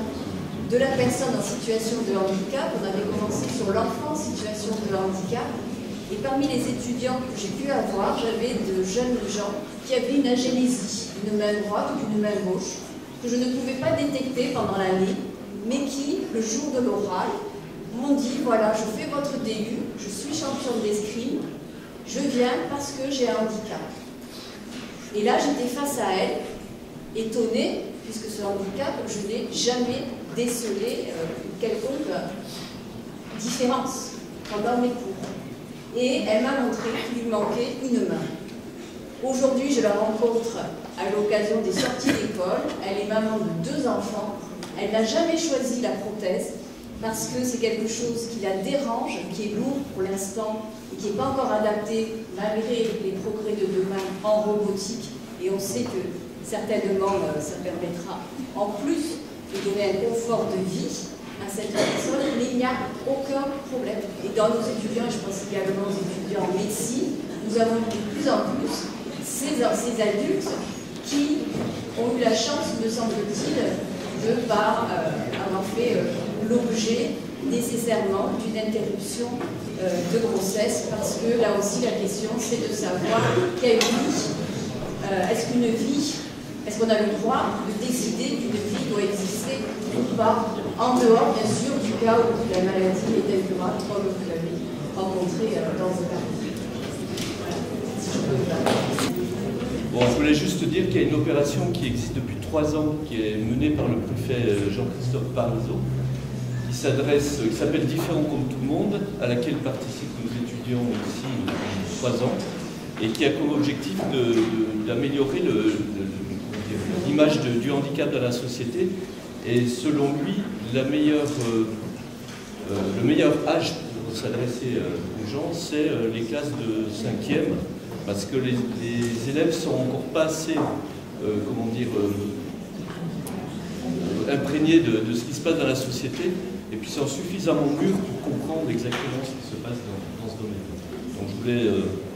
de la personne en situation de handicap. On avait commencé sur l'enfant en situation de handicap. Et parmi les étudiants que j'ai pu avoir, j'avais de jeunes gens qui avaient une agénésie, une main droite ou une main gauche, que je ne pouvais pas détecter pendant l'année, mais qui, le jour de l'oral, m'ont dit, voilà, je fais votre DU, je suis championne d'escrime, je viens parce que j'ai un handicap. Et là, j'étais face à elle, étonnée, puisque ce handicap, je n'ai jamais décelé quelconque différence pendant mes cours. Et elle m'a montré qu'il lui manquait une main. Aujourd'hui, je la rencontre à l'occasion des sorties d'école. Elle est maman de 2 enfants. Elle n'a jamais choisi la prothèse parce que c'est quelque chose qui la dérange, qui est lourd pour l'instant et qui n'est pas encore adapté malgré les progrès de demain en robotique. Et on sait que certainement ça permettra, en plus de donner un confort de vie, à cette personne, mais il n'y a aucun problème. Et dans nos étudiants, je pense également aux étudiants en médecine, nous avons de plus en plus ces adultes qui ont eu la chance, me semble-t-il, de ne pas avoir fait l'objet nécessairement d'une interruption de grossesse, parce que là aussi la question c'est de savoir quelle vie, est-ce qu'une vie, est-ce qu'on a le droit de décider qu'une vie doit exister ou pas, en dehors bien sûr du cas où la maladie est incurable, comme vous l'avez rencontré dans ce cas. Voilà, si je peux Bon, je voulais juste dire qu'il y a une opération qui existe depuis 3 ans, qui est menée par le préfet Jean-Christophe Parizeau, qui s'appelle Différents comme tout le monde, à laquelle participent nos étudiants ici depuis 3 ans, et qui a comme objectif d'améliorer l'image du handicap dans la société. Et selon lui, le meilleur âge pour s'adresser aux gens, c'est les classes de 5e, parce que les élèves sont encore pas assez, imprégnés de ce qui se passe dans la société, et puis sont suffisamment mûrs pour comprendre exactement ce qui se passe dans ce domaine. Donc je voulais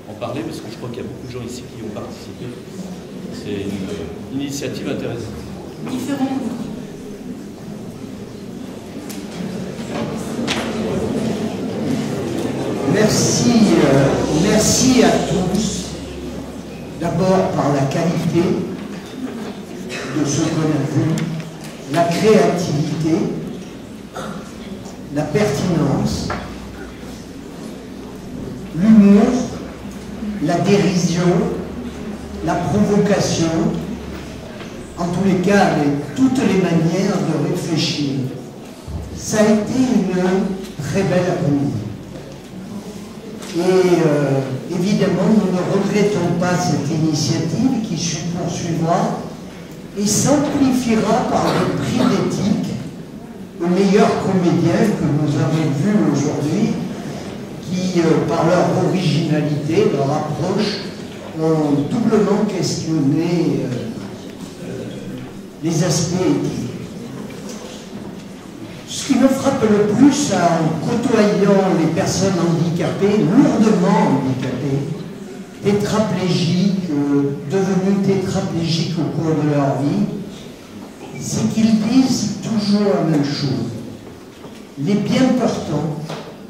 en parler parce que je crois qu'il y a beaucoup de gens ici qui ont participé. C'est une initiative intéressante. Différent. Merci à tous. D'abord par la qualité de ce qu'on a vu, la créativité, la pertinence, l'humour, la dérision, la provocation, en tous les cas, toutes les manières de réfléchir. Ça a été une très belle après-midi. Et évidemment, nous ne regrettons pas cette initiative qui se poursuivra et s'amplifiera par le prix d'éthique aux meilleurs comédiens que nous avons vus aujourd'hui, qui, par leur originalité, leur approche, ont doublement questionné les aspects éthiques. Ce qui me frappe le plus en côtoyant les personnes handicapées, lourdement handicapées, tétraplégiques, devenus tétraplégiques au cours de leur vie, c'est qu'ils disent toujours la même chose. Les bien portants,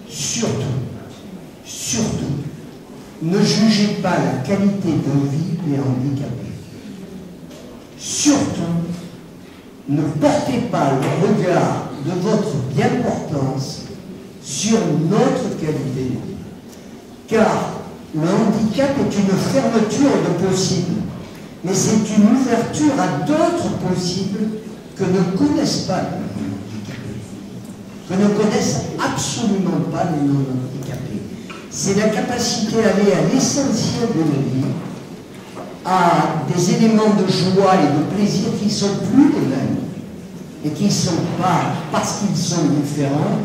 surtout, ne jugez pas la qualité de vie des handicapés. Surtout, ne portez pas le regard de votre bien-portance sur notre qualité de vie. Car le handicap est une fermeture de possible, mais c'est une ouverture à d'autres possibles que ne connaissent pas les non-handicapés, que ne connaissent absolument pas les non-handicapés. C'est la capacité d'aller à l'essentiel de la vie, à des éléments de joie et de plaisir qui ne sont plus les mêmes, et qui ne sont pas, parce qu'ils sont différents,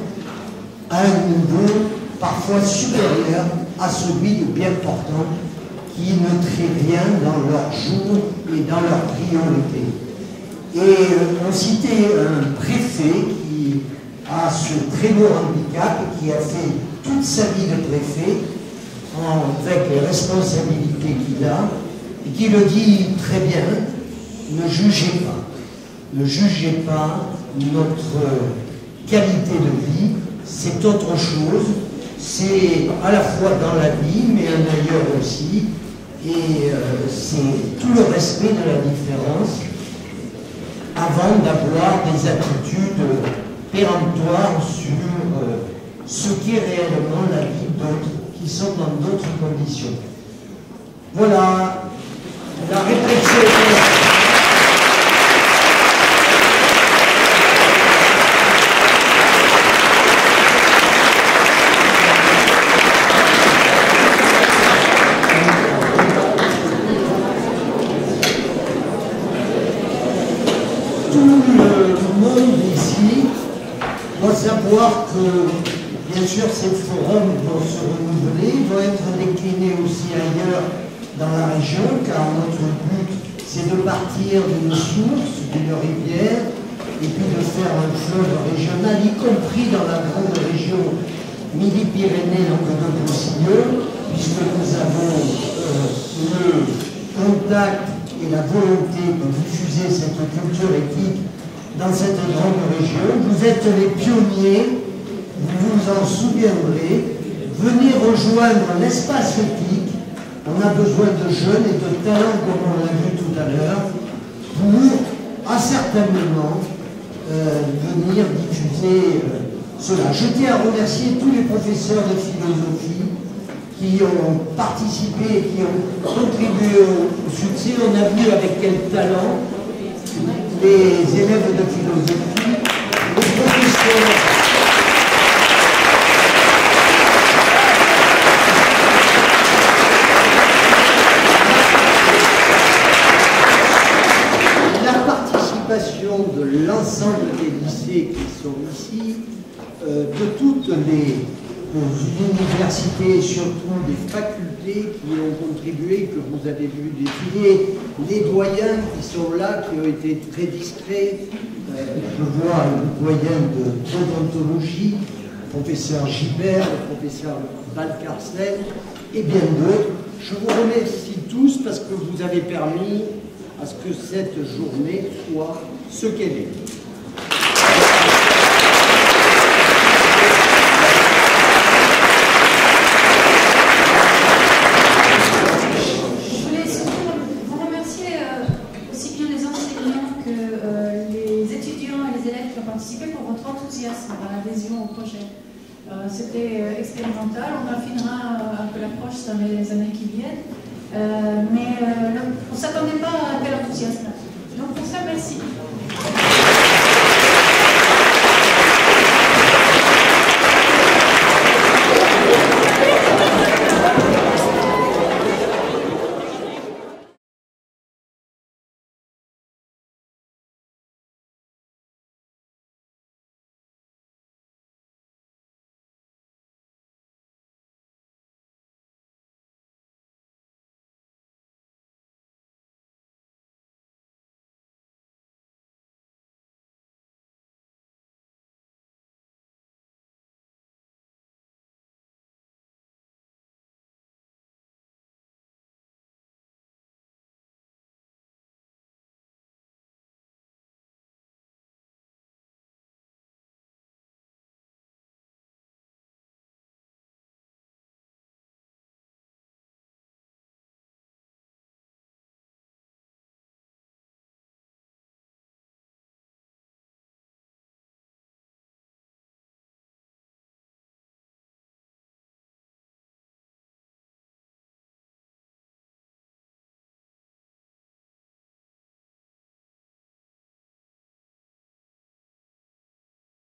à un niveau parfois supérieur à celui de bien portants qui ne trient rien dans leur jour et dans leurs priorités. Et on citait un préfet qui a ce très lourd handicap et qui a fait toute sa vie de préfet avec les responsabilités qu'il a et qui le dit très bien, ne jugez pas. Ne jugez pas notre qualité de vie, c'est autre chose, c'est à la fois dans la vie, mais ailleurs aussi, et c'est tout le respect de la différence avant d'avoir des attitudes péremptoires sur ce qui est réellement la vie d'autres, qui sont dans d'autres conditions. Voilà la réflexion. Savoir que, bien sûr, ces forums vont se renouveler, vont être déclinés aussi ailleurs dans la région, car notre but, c'est de partir d'une source, d'une rivière, et puis de faire un fleuve régional, y compris dans la grande région Midi-Pyrénées, Languedoc-Roussillon, puisque nous avons le contact et la volonté de diffuser cette culture éthique dans cette grande région. Vous êtes les pionniers, vous vous en souviendrez. Venez rejoindre l'espace éthique. On a besoin de jeunes et de talents, comme on l'a vu tout à l'heure, pour certainement venir diffuser cela. Je tiens à remercier tous les professeurs de philosophie qui ont participé, qui ont contribué au succès. On a vu avec quel talent les élèves de philosophie, les professeurs. De l'ensemble des lycées qui sont ici, de toutes les universités, surtout des facultés qui ont contribué, que vous avez vu défiler, les doyens qui sont là, qui ont été très discrets. Je vois le doyen d'odontologie, le professeur Gibert, le professeur Valcarcel et bien d'autres. Je vous remercie tous parce que vous avez permis à ce que cette journée soit ce qu'elle est. Je voulais surtout vous remercier aussi bien les enseignants que les étudiants et les élèves qui ont participé pour votre enthousiasme dans l'adhésion au projet. C'était expérimental, on affinera un peu l'approche dans les années qui viennent. Mais